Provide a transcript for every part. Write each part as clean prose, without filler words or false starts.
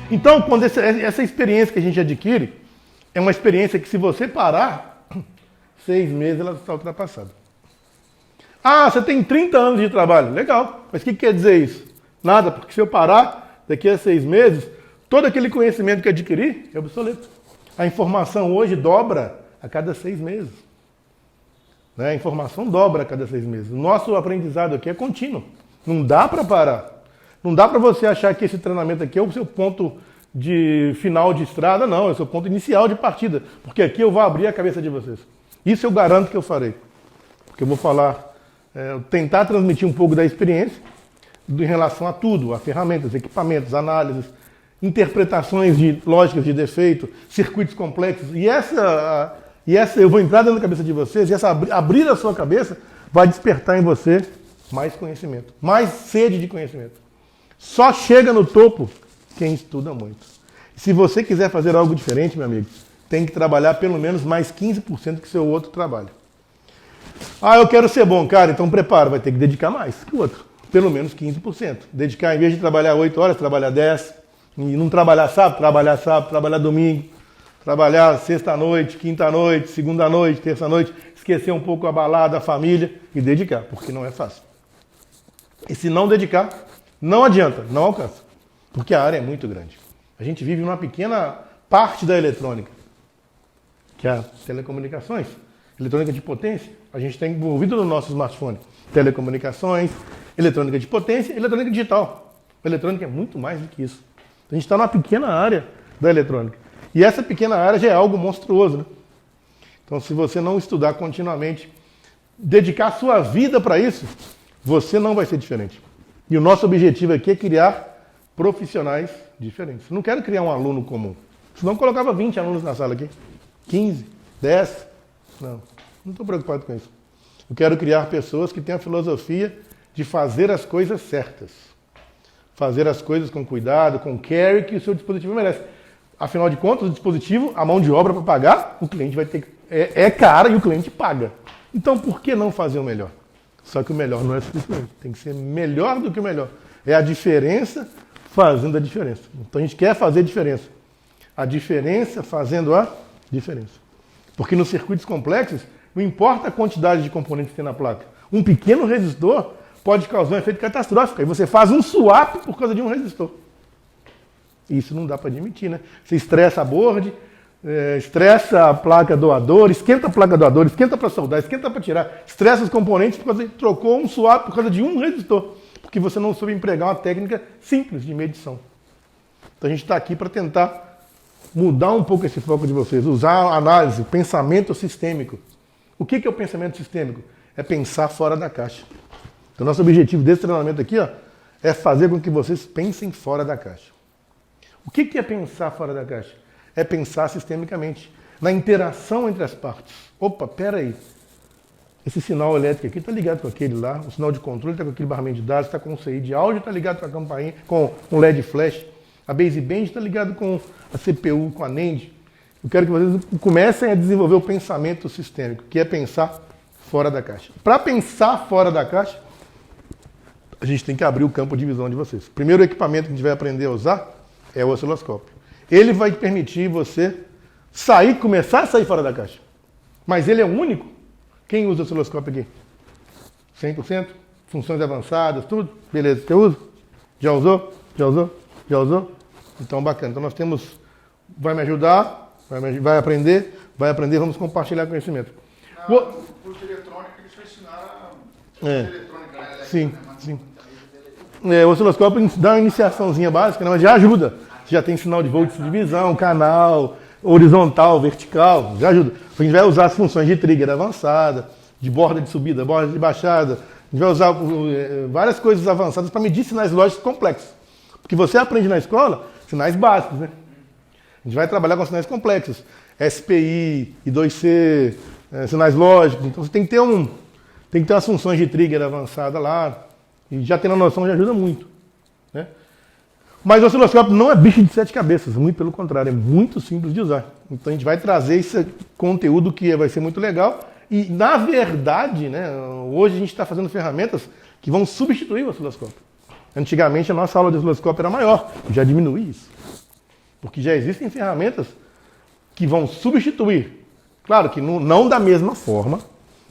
Então, quando essa experiência que a gente adquire, é uma experiência que se você parar, 6 meses ela está ultrapassada. Ah, você tem 30 anos de trabalho. Legal. Mas o que quer dizer isso? Nada, porque se eu parar daqui a 6 meses, todo aquele conhecimento que adquiri é obsoleto. A informação hoje dobra a cada 6 meses. Né? A informação dobra a cada 6 meses. O nosso aprendizado aqui é contínuo. Não dá para parar. Não dá para você achar que esse treinamento aqui é o seu ponto de final de estrada, não. É o seu ponto inicial de partida. Porque aqui eu vou abrir a cabeça de vocês. Isso eu garanto que eu farei. Porque eu vou falar, tentar transmitir um pouco da experiência em relação a tudo, a ferramentas, equipamentos, análises, interpretações de lógicas de defeito, circuitos complexos. E essa eu vou entrar dentro da cabeça de vocês, e essa abrir a sua cabeça vai despertar em você mais conhecimento, mais sede de conhecimento. Só chega no topo quem estuda muito. Se você quiser fazer algo diferente, meu amigo, tem que trabalhar pelo menos mais 15% que seu outro trabalho. Ah, eu quero ser bom, cara, então prepara, vai ter que dedicar mais que o outro. Pelo menos 15%. Dedicar, em vez de trabalhar 8 horas, trabalhar 10. E não trabalhar sábado, trabalhar domingo. Trabalhar sexta-noite, quinta-noite, segunda-noite, terça-noite. Esquecer um pouco a balada, a família e dedicar, porque não é fácil. E se não dedicar, não adianta, não alcança. Porque a área é muito grande. A gente vive numa pequena parte da eletrônica, que é as telecomunicações. Eletrônica de potência, a gente está envolvido no nosso smartphone. Telecomunicações, eletrônica de potência, eletrônica digital. A eletrônica é muito mais do que isso. A gente está numa pequena área da eletrônica. E essa pequena área já é algo monstruoso, né? Então, se você não estudar continuamente, dedicar sua vida para isso, você não vai ser diferente. E o nosso objetivo aqui é criar profissionais diferentes. Eu não quero criar um aluno comum. Senão eu colocava 20 alunos na sala aqui. 15, 10. Não estou preocupado com isso. Eu quero criar pessoas que tenham a filosofia de fazer as coisas certas. Fazer as coisas com cuidado, com care que o seu dispositivo merece. Afinal de contas, o dispositivo, a mão de obra para pagar, o cliente vai ter que... É cara e o cliente paga. Então, por que não fazer o melhor? Só que o melhor não é suficiente. Tem que ser melhor do que o melhor. É a diferença fazendo a diferença. Então, a gente quer fazer diferença. A diferença fazendo a diferença. Porque nos circuitos complexos, não importa a quantidade de componentes que tem na placa. Um pequeno resistor pode causar um efeito catastrófico. Aí você faz um swap por causa de um resistor. Isso não dá para admitir, né? Você estressa a board, estressa a placa doadora, esquenta a placa doadora, esquenta para soldar, esquenta para tirar, estressa os componentes por causa de trocou um swap por causa de um resistor. Porque você não soube empregar uma técnica simples de medição. Então a gente está aqui para tentar mudar um pouco esse foco de vocês, usar a análise, pensamento sistêmico. O que é o pensamento sistêmico? É pensar fora da caixa. Então, nosso objetivo desse treinamento aqui é fazer com que vocês pensem fora da caixa. O que é pensar fora da caixa? É pensar sistemicamente, na interação entre as partes. Opa, peraí. Esse sinal elétrico aqui está ligado com aquele lá, o sinal de controle está com aquele barramento de dados, está com o CI de áudio, está ligado com a campainha, com um LED flash. A baseband está ligado com a CPU, com a NAND. Eu quero que vocês comecem a desenvolver o pensamento sistêmico, que é pensar fora da caixa. Para pensar fora da caixa, a gente tem que abrir o campo de visão de vocês. O primeiro equipamento que a gente vai aprender a usar é o osciloscópio. Ele vai permitir você começar a sair fora da caixa. Mas ele é o único? Quem usa o osciloscópio aqui? 100%? Funções avançadas, tudo? Beleza, você usa? Já usou? Já usou? Já usou? Então, bacana. Então, nós temos... Vai me ajudar, vai aprender, vamos compartilhar conhecimento. No curso de eletrônica, eles vão ensinar eletrônica, né? Sim, sim. O osciloscópio dá uma iniciaçãozinha básica, né, mas já ajuda. Já tem sinal de volts de divisão, canal, horizontal, vertical, já ajuda. A gente vai usar as funções de trigger avançada, de borda de subida, borda de baixada. A gente vai usar várias coisas avançadas para medir sinais lógicos complexos. Porque você aprende na escola sinais básicos, né? A gente vai trabalhar com sinais complexos. SPI, I2C, sinais lógicos. Então você tem que ter umas funções de trigger avançada lá. E já tendo a noção já ajuda muito. Né? Mas o osciloscópio não é bicho de 7 cabeças, muito pelo contrário, é muito simples de usar. Então a gente vai trazer esse conteúdo que vai ser muito legal. E na verdade, né, hoje a gente está fazendo ferramentas que vão substituir o osciloscópio. Antigamente a nossa aula de osciloscópio era maior, já diminui isso. Porque já existem ferramentas que vão substituir. Claro que não da mesma forma,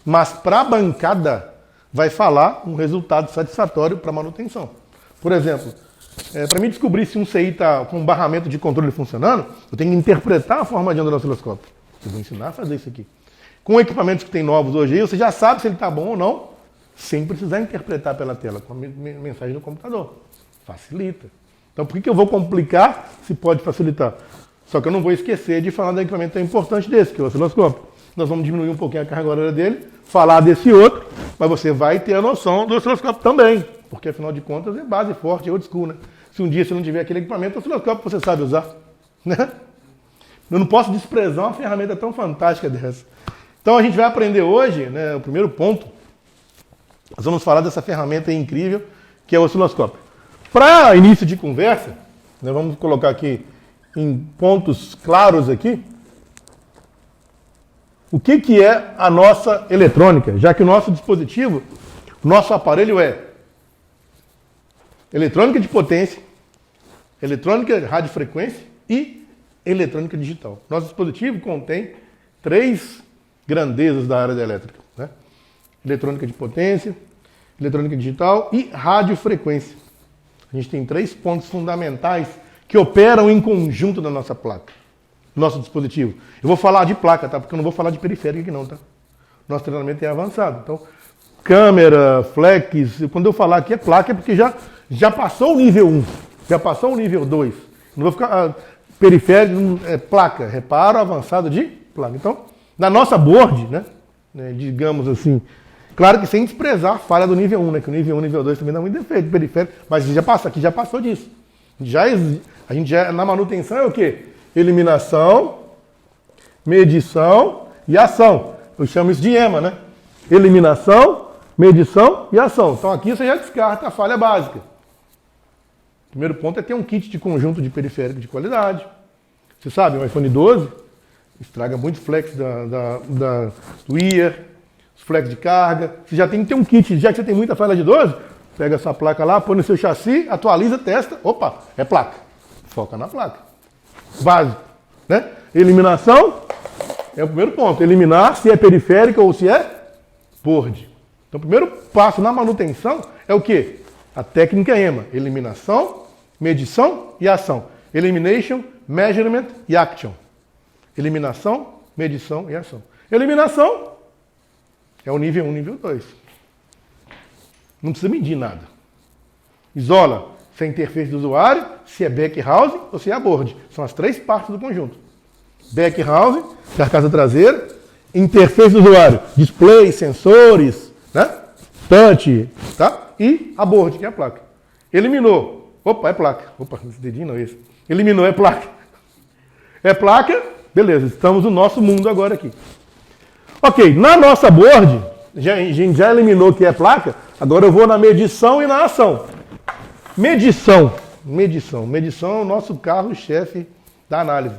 mas para a bancada vai falar um resultado satisfatório para manutenção. Por exemplo, para mim descobrir se um CI está com um barramento de controle funcionando, eu tenho que interpretar a forma de onda do osciloscópio. Eu vou ensinar a fazer isso aqui. Com equipamentos que tem novos hoje, você já sabe se ele está bom ou não, sem precisar interpretar pela tela, com a mensagem do computador. Facilita. Então por que eu vou complicar se pode facilitar? Só que eu não vou esquecer de falar do equipamento tão importante desse, que é o osciloscópio. Nós vamos diminuir um pouquinho a carga horária dele, falar desse outro, mas você vai ter a noção do osciloscópio também. Porque afinal de contas é base forte, é old school, né? Se um dia você não tiver aquele equipamento, o osciloscópio você sabe usar. Né? Eu não posso desprezar uma ferramenta tão fantástica dessa. Então a gente vai aprender hoje, né, o primeiro ponto, nós vamos falar dessa ferramenta incrível, que é o osciloscópio. Para início de conversa, né, vamos colocar aqui em pontos claros aqui, o que é a nossa eletrônica, já que o nosso dispositivo, o nosso aparelho é eletrônica de potência, eletrônica de radiofrequência e eletrônica digital. Nosso dispositivo contém 3 grandezas da área da elétrica, né? Eletrônica de potência, eletrônica digital e radiofrequência. A gente tem 3 pontos fundamentais que operam em conjunto na nossa placa, nosso dispositivo. Eu vou falar de placa, tá? Porque eu não vou falar de periférico aqui não, tá? Nosso treinamento é avançado. Então, câmera, flex, quando eu falar aqui é placa, é porque já passou o nível 1, já passou o nível 2. Não vou ficar... periférico é placa, reparo avançado de placa. Então, na nossa board, né, digamos assim, claro que sem desprezar a falha do nível 1, né, que o nível 1 e o nível 2 também dá muito defeito periférico, mas aqui já passou disso. A gente já na manutenção é o quê? Eliminação, medição e ação. Eu chamo isso de EMA, né? Eliminação, medição e ação. Então aqui você já descarta a falha básica. O primeiro ponto é ter um kit de conjunto de periférico de qualidade. Você sabe, o iPhone 12 estraga muito flex do ear, os flex de carga. Você já tem que ter um kit, já que você tem muita falha de 12, pega essa placa lá, põe no seu chassi, atualiza, testa, opa, é placa. Foca na placa. Básico, né? Eliminação é o primeiro ponto. Eliminar se é periférica ou se é board. Então o primeiro passo na manutenção é o quê? A técnica EMA. Eliminação, medição e ação. Elimination, measurement e action. Eliminação, medição e ação. Eliminação é o nível 1, nível 2. Não precisa medir nada. Isola se é interface do usuário, se é backhouse ou se é a board. São as 3 partes do conjunto. Backhouse, carcaça traseira, interface do usuário, display, sensores, né? Touch, tá? E a board, que é a placa. Eliminou. Opa, é placa. Opa, esse dedinho não é esse. Eliminou, é placa. É placa, beleza, estamos no nosso mundo agora aqui. Ok, na nossa board, a gente já eliminou que é placa, agora eu vou na medição e na ação. Medição é o nosso carro-chefe da análise.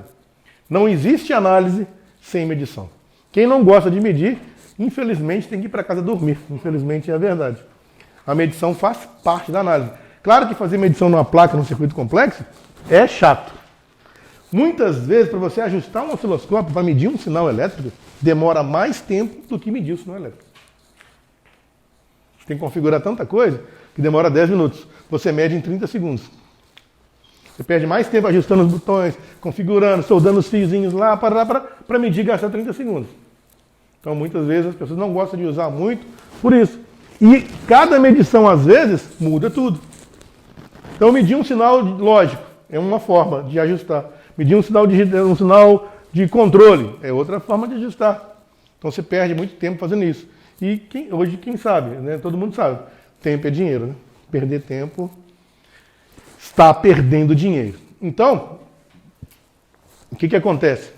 Não existe análise sem medição. Quem não gosta de medir, infelizmente tem que ir para casa dormir. Infelizmente é a verdade. A medição faz parte da análise. Claro que fazer medição numa placa, num circuito complexo, é chato. Muitas vezes, para você ajustar um osciloscópio para medir um sinal elétrico, demora mais tempo do que medir o sinal elétrico. Você tem que configurar tanta coisa que demora 10 minutos. Você mede em 30 segundos. Você perde mais tempo ajustando os botões, configurando, soldando os fiozinhos lá, para medir e gastar 30 segundos. Então, muitas vezes, as pessoas não gostam de usar muito por isso. E cada medição, às vezes, muda tudo. Então, medir um sinal lógico é uma forma de ajustar. Medir um sinal de controle é outra forma de ajustar. Então, você perde muito tempo fazendo isso. E hoje, quem sabe, né? Todo mundo sabe, tempo é dinheiro, né? Perder tempo está perdendo dinheiro. Então, o que acontece?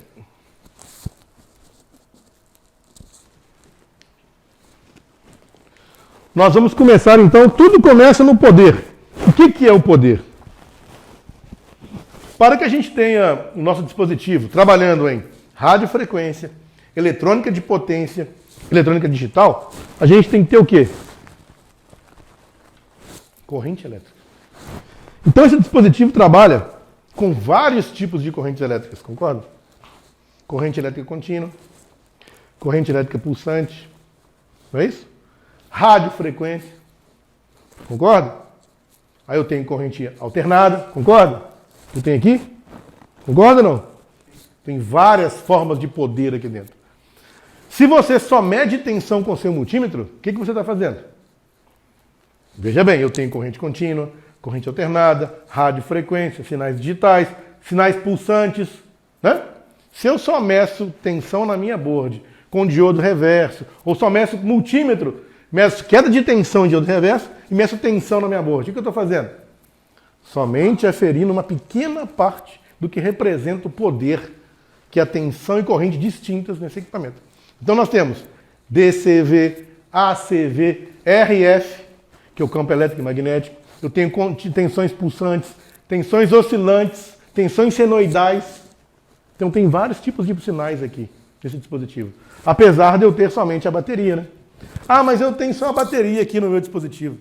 Nós vamos começar, então, tudo começa no poder. O que é o poder? Para que a gente tenha o nosso dispositivo trabalhando em radiofrequência, eletrônica de potência, eletrônica digital, a gente tem que ter o quê? Corrente elétrica. Então esse dispositivo trabalha com vários tipos de correntes elétricas, concorda? Corrente elétrica contínua, corrente elétrica pulsante, não é isso? Radiofrequência, concorda? Aí eu tenho corrente alternada, concorda? Eu tenho aqui? Concorda ou não? Tem várias formas de poder aqui dentro. Se você só mede tensão com seu multímetro, o que você está fazendo? Veja bem, eu tenho corrente contínua, corrente alternada, radiofrequência, sinais digitais, sinais pulsantes, né? Se eu só meço tensão na minha board com diodo reverso, ou só meço multímetro, meço queda de tensão em diodo reverso e meço tensão na minha board, o que eu estou fazendo? Somente aferindo uma pequena parte do que representa o poder que é a tensão e corrente distintas nesse equipamento. Então nós temos DCV, ACV, RF, que é o campo elétrico e magnético. Eu tenho tensões pulsantes, tensões oscilantes, tensões senoidais. Então tem vários tipos de sinais aqui nesse dispositivo. Apesar de eu ter somente a bateria, né? Ah, mas eu tenho só a bateria aqui no meu dispositivo.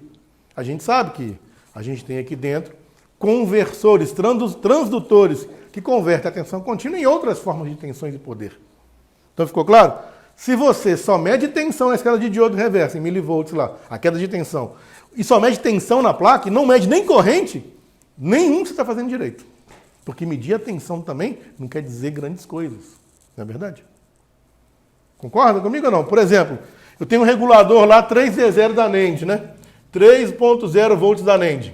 A gente sabe que a gente tem aqui dentro conversores, transdutores, que convertem a tensão contínua em outras formas de tensões e poder. Então ficou claro? Se você só mede tensão na escala de diodo reverso, em milivolts lá, a queda de tensão, e só mede tensão na placa e não mede nem corrente, nenhum você está fazendo direito. Porque medir a tensão também não quer dizer grandes coisas. Não é verdade? Concorda comigo ou não? Por exemplo, eu tenho um regulador lá 3V0 da NEND, né? 3.0 volts da NEND.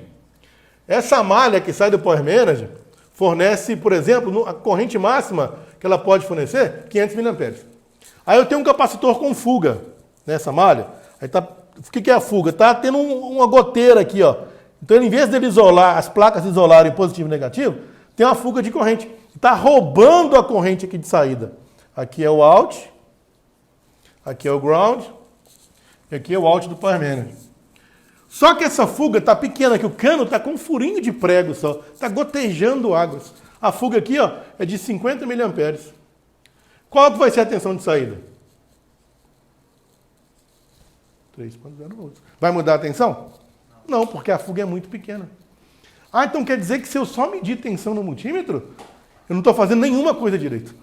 Essa malha que sai do Power Manager fornece, por exemplo, a corrente máxima que ela pode fornecer, 500 mA. Aí eu tenho um capacitor com fuga nessa malha. Aí tá, o que é a fuga? Está tendo uma goteira aqui, ó. Então, em vez dele isolar, as placas isolarem positivo e negativo, tem uma fuga de corrente. Está roubando a corrente aqui de saída. Aqui é o out, aqui é o ground, e aqui é o out do Power Manager. Só que essa fuga está pequena, que o cano está com um furinho de prego só. Está gotejando águas. A fuga aqui, ó, é de 50 mA. Qual que vai ser a tensão de saída? 3.0 volts. Vai mudar a tensão? Não, porque a fuga é muito pequena. Ah, então quer dizer que se eu só medir tensão no multímetro, eu não estou fazendo nenhuma coisa direito.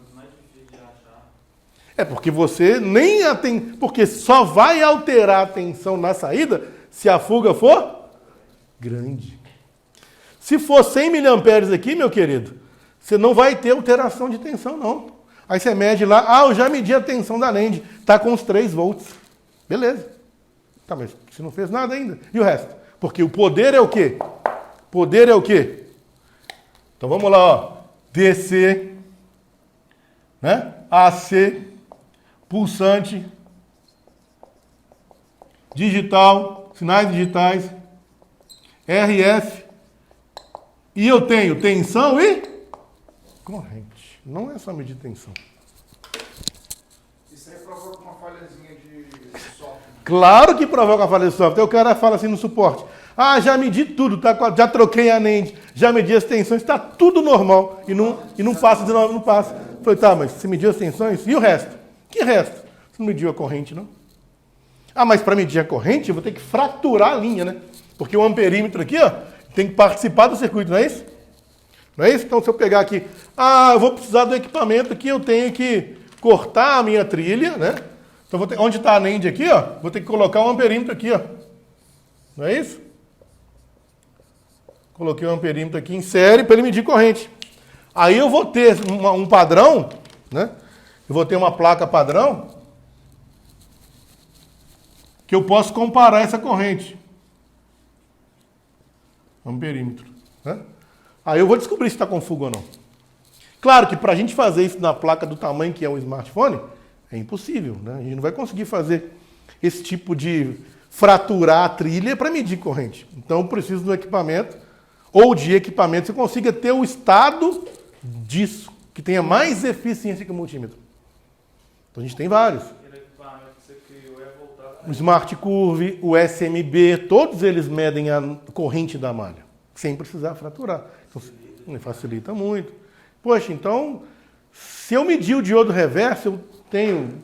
É porque você nem porque só vai alterar a tensão na saída se a fuga for grande. Se for 100 mA aqui, meu querido, você não vai ter alteração de tensão, não. Aí você mede lá, eu já medi a tensão da NEND, está com uns 3 volts. Beleza. Tá, mas você não fez nada ainda. E o resto? Porque o poder é o quê? Poder é o quê? Então vamos lá, ó. DC, né? AC, pulsante, digital, sinais digitais, RF, e eu tenho tensão e corrente. Não é só medir tensão. Isso aí provoca uma falhazinha de software. Claro que provoca uma falha de software. Aí o cara fala assim no suporte: já medi tudo, tá? Já troquei a NEND, já medi as tensões, está tudo normal. E não passa de novo, não passa. Eu falei, tá, mas você mediu as tensões? E o resto? Que resto? Você não mediu a corrente, não? Mas para medir a corrente, eu vou ter que fraturar a linha, né? Porque o amperímetro aqui, ó, tem que participar do circuito, não é isso? Não é isso? Então, se eu pegar aqui, eu vou precisar do equipamento aqui, eu tenho que cortar a minha trilha, né? Então, onde está a NEND aqui, ó, vou ter que colocar um amperímetro aqui, ó. Não é isso? Coloquei o amperímetro aqui em série para ele medir corrente. Aí eu vou ter um padrão, né? Eu vou ter uma placa padrão que eu posso comparar essa corrente. Amperímetro, né? Aí eu vou descobrir se está com fuga ou não. Claro que para a gente fazer isso na placa do tamanho que é um smartphone, é impossível, né? A gente não vai conseguir fazer esse tipo de fraturar a trilha para medir corrente. Então eu preciso do equipamento, ou de equipamento que consiga ter o estado disso, que tenha mais eficiência que o multímetro. Então a gente tem vários. O Smart Curve, o SMB, todos eles medem a corrente da malha, sem precisar fraturar. Então, facilita muito. Poxa, então, se eu medir o diodo reverso, eu tenho...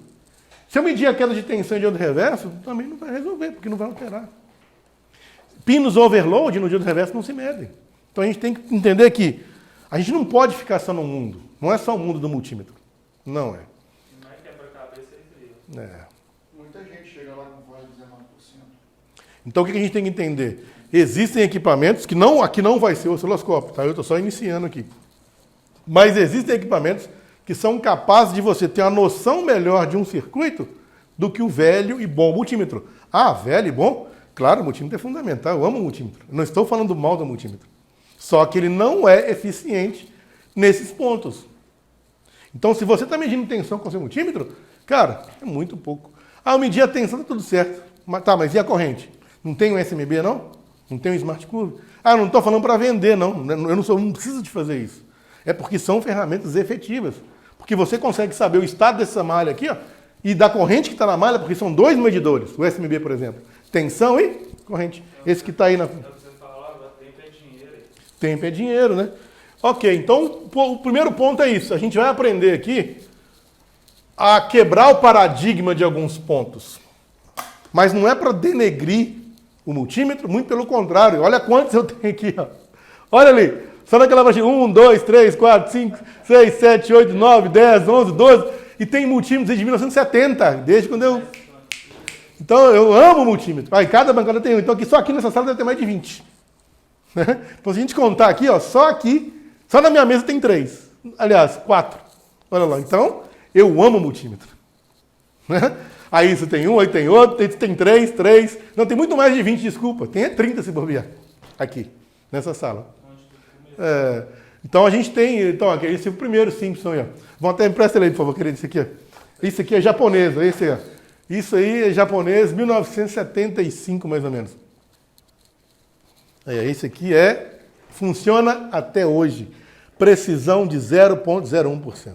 Se eu medir a queda de tensão em diodo reverso, também não vai resolver, porque não vai alterar. Pinos overload no diodo reverso não se medem. Então a gente tem que entender que A gente não pode ficar só no mundo. Não é só o mundo do multímetro. Não é. Não é quebra-cabeça, ele cria. É. Muita gente chega lá com voz de 19%. Então o que a gente tem que entender? Existem equipamentos que não, aqui não vai ser o osciloscópio, tá? Eu estou só iniciando aqui. Mas existem equipamentos que são capazes de você ter uma noção melhor de um circuito do que o velho e bom multímetro. Ah, velho e bom? Claro, o multímetro é fundamental. Eu amo o multímetro. Eu não estou falando mal do multímetro. Só que ele não é eficiente nesses pontos. Então, se você está medindo tensão com o seu multímetro, cara, é muito pouco. Ah, eu medi a tensão, tá tudo certo. Mas e a corrente? Não tem um SMB, não? Não tem um Smart Curve? Ah, não estou falando para vender, não. Eu não preciso de fazer isso. É porque são ferramentas efetivas. Porque você consegue saber o estado dessa malha aqui, ó, e da corrente que está na malha, porque são dois medidores. O SMB, por exemplo. Tensão e corrente. Esse que está aí na... Você falava, tempo é dinheiro. Tempo é dinheiro, né? Ok, então o primeiro ponto é isso. A gente vai aprender aqui a quebrar o paradigma de alguns pontos. Mas não é para denegrir o multímetro, muito pelo contrário. Olha quantos eu tenho aqui, ó. Olha ali. Só naquela parte 1, 2, 3, 4, 5, 6, 7, 8, 9, 10, 11, 12. E tem multímetros desde 1970, desde quando eu... Então eu amo multímetro. Aí cada bancada tem um. Então aqui, só aqui nessa sala deve ter mais de 20. Então se a gente contar aqui, ó, só aqui, só na minha mesa tem 3. Aliás, 4. Olha lá. Então, eu amo multímetro. Aí isso tem um, aí tem outro, tem 3. Não, tem muito mais de 20, desculpa. Tem 30 se bobear. Aqui, nessa sala. Então a gente tem. Então, aqui, esse é o primeiro Simpson aí, ó. Vão até empresta ele aí, por favor, querido. Esse aqui, ó. Isso aqui é japonês, esse aí, ó. Isso aí é japonês, 1975, mais ou menos. Esse aqui funciona até hoje. Precisão de 0,01%.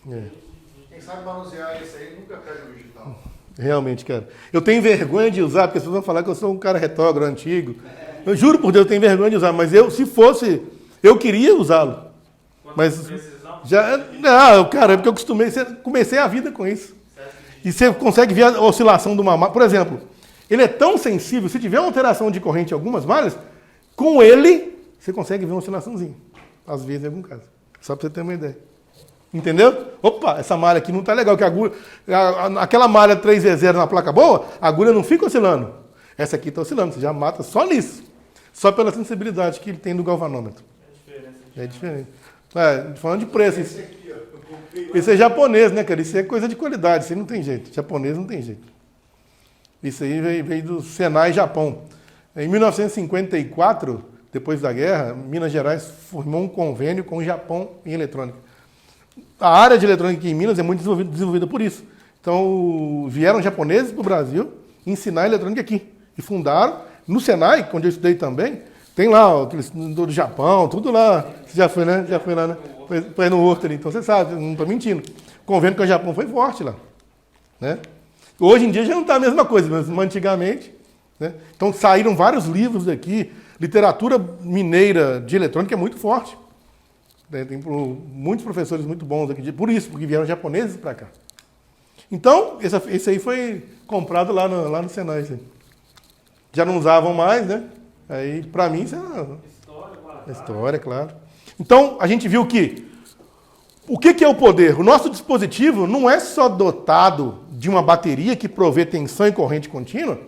Quem sabe manusear esse aí nunca perde o digital. Realmente, cara. Eu tenho vergonha de usar, porque as pessoas vão falar que eu sou um cara retrógrado, antigo. Eu juro por Deus, eu tenho vergonha de usar, mas se fosse, eu queria usá-lo. Mas já, não, cara, é porque eu comecei a vida com isso. E você consegue ver a oscilação de uma malha. Por exemplo, ele é tão sensível, se tiver uma alteração de corrente em algumas malhas, com ele, você consegue ver uma oscilaçãozinha. Às vezes, em algum caso. Só para você ter uma ideia. Entendeu? Opa, essa malha aqui não está legal, que a agulha, aquela malha 3V0 na placa boa, a agulha não fica oscilando. Essa aqui está oscilando, você já mata só nisso. Só pela sensibilidade que ele tem do galvanômetro. É diferente. Falando de preço. Isso é japonês, né, cara? Isso é coisa de qualidade, isso aí não tem jeito. Japonês não tem jeito. Isso aí veio do Senai, Japão. Em 1954, depois da guerra, Minas Gerais formou um convênio com o Japão em eletrônica. A área de eletrônica aqui em Minas é muito desenvolvida por isso. Então, vieram japoneses para o Brasil ensinar eletrônica aqui. E fundaram, no Senai, onde eu estudei também, tem lá, ó, aqueles do Japão, tudo lá. Você já foi, né? Já foi lá, né? Foi no Horto ali, então você sabe, não estou mentindo. O convênio com o Japão foi forte lá. Né? Hoje em dia já não está a mesma coisa, mas antigamente. Né? Então saíram vários livros daqui. Literatura mineira de eletrônica é muito forte. Tem muitos professores muito bons aqui, por isso, porque vieram japoneses para cá. Então, esse aí foi comprado lá no Senai. Assim. Já não usavam mais, né? Aí, para mim, isso é história, claro. Então, a gente viu que o que é o poder? O nosso dispositivo não é só dotado de uma bateria que provê tensão e corrente contínua,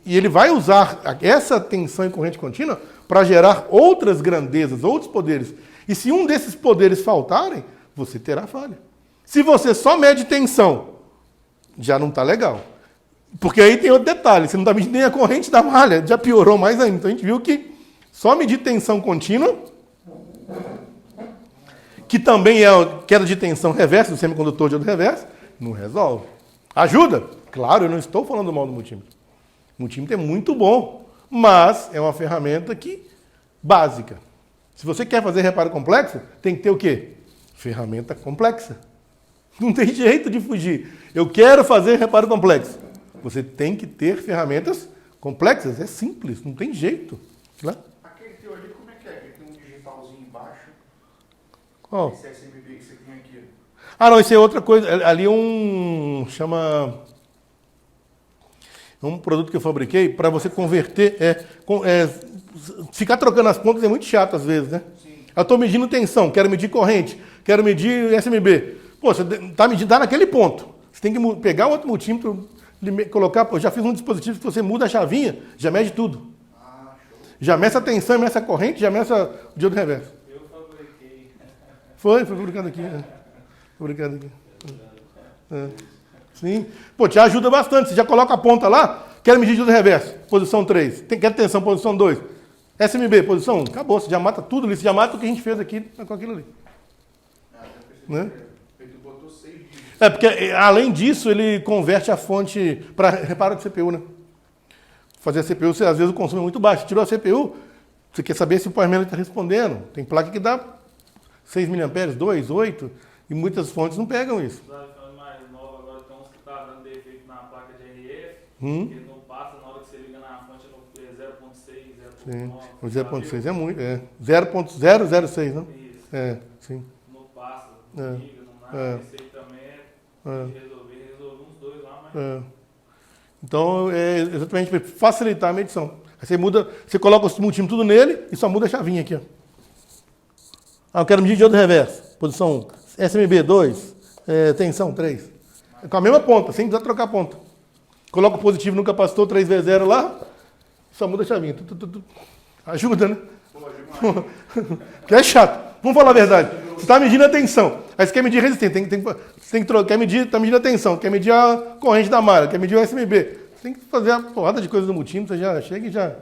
e ele vai usar essa tensão e corrente contínua para gerar outras grandezas, outros poderes. E se um desses poderes faltarem, você terá falha. Se você só mede tensão, já não está legal. Porque aí tem outro detalhe, você não está medindo nem a corrente da malha, já piorou mais ainda. Então a gente viu que só medir tensão contínua, que também é queda de tensão reversa, do semicondutor de iodo reverso, não resolve. Ajuda? Claro, eu não estou falando mal do multímetro. O multímetro é muito bom, mas é uma ferramenta básica. Se você quer fazer reparo complexo, tem que ter o quê? Ferramenta complexa. Não tem jeito de fugir. Eu quero fazer reparo complexo. Você tem que ter ferramentas complexas. É simples, não tem jeito. Né? Aquele teu ali, como é que é? Ele tem um digitalzinho embaixo. Oh. Esse SMB que você tem aqui. Ah, não, isso é outra coisa. Ali é um produto que eu fabriquei para você converter. Ficar trocando as pontas é muito chato às vezes, né? Sim. Eu estou medindo tensão, quero medir corrente, quero medir SMB. Pô, você está medindo, tá naquele ponto. Você tem que pegar outro multímetro, colocar, pô, já fiz um dispositivo que você muda a chavinha, já mede tudo. Já meça a tensão, meça a corrente, já meça o diodo reverso. Eu fabriquei. Foi fabricado aqui. Fabricado aqui. Sim. Pô, te ajuda bastante. Você já coloca a ponta lá, quero medir diodo reverso, posição 3. Quer tensão, posição 2. SMB, posição 1. Acabou, você já mata tudo ali. Você já mata o que a gente fez aqui com aquilo ali. Né? É, porque além disso, ele converte a fonte para reparo de CPU, né? Fazer a CPU, às vezes o consumo é muito baixo. Tirou a CPU, você quer saber se o power está respondendo. Tem placa que dá 6 mA, 2, 8, e muitas fontes não pegam isso. Mais nova agora tem uns que tá dando defeito na placa de RF, que não passa na hora que você liga na fonte no 0.6, 0.9. Sim, o 0.6 é muito, 0.006, não? Isso. Sim. Não passa, não liga, não nada. Esse aí também resolve uns dois lá, mas... Então, é exatamente para facilitar a medição. Aí você muda, você coloca o multímetro tudo nele e só muda a chavinha aqui, ó. Eu quero medir diodo reverso. Posição 1. SMB 2. Tensão 3. Com a mesma ponta, sem precisar trocar a ponta. Coloca o positivo no capacitor 3V0 lá, só muda a chavinha. Ajuda, né? Porque é chato. Vamos falar a verdade. Você está medindo a tensão. Aí você quer medir resistência. Está medindo a tensão. Quer medir a corrente da malha. Quer medir o SMB. Você tem que fazer a porrada de coisa do multímetro. Você já chega e já...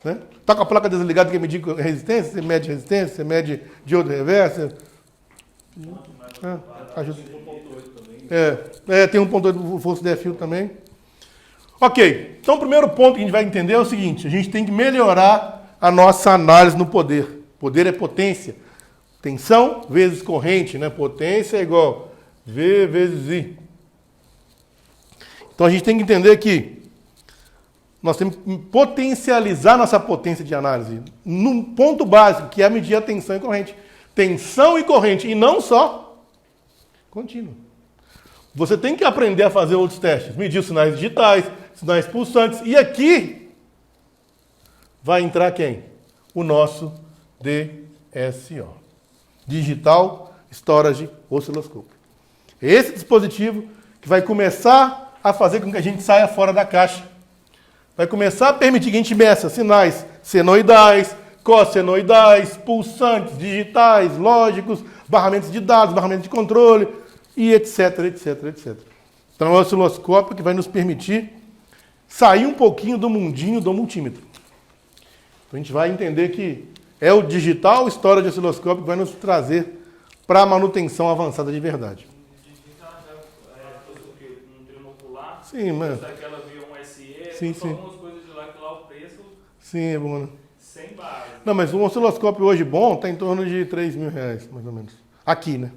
Né? Tá com a placa desligada, quer medir resistência. Você mede resistência. Você mede diodo reverso. Ajuda. Tem 1.8 força de fio também. Ok. Então o primeiro ponto que a gente vai entender é o seguinte. A gente tem que melhorar a nossa análise no poder. Poder é potência. Tensão vezes corrente, né? Potência é igual V vezes I. Então a gente tem que entender que nós temos que potencializar nossa potência de análise num ponto básico, que é medir a tensão e corrente. Tensão e corrente, e não só contínua. Você tem que aprender a fazer outros testes, medir os sinais digitais, sinais pulsantes, e aqui vai entrar quem? O nosso DSO. Digital Storage Oscilloscope. Esse dispositivo que vai começar a fazer com que a gente saia fora da caixa. Vai começar a permitir que a gente meça sinais senoidais, cossenoidais, pulsantes digitais, lógicos, barramentos de dados, barramentos de controle, e etc, etc, etc. Então é um osciloscópio que vai nos permitir sair um pouquinho do mundinho do multímetro. Então a gente vai entender que é o digital storage osciloscópio que vai nos trazer para a manutenção avançada de verdade. Um trinocular, Sim, mano. aquela V1 SE, Sim, só sim. algumas coisas de lá que lá o preço Sim, é bom, né? sem base. Não, mas um osciloscópio hoje bom está em torno de R$3.000, mais ou menos. Aqui, né?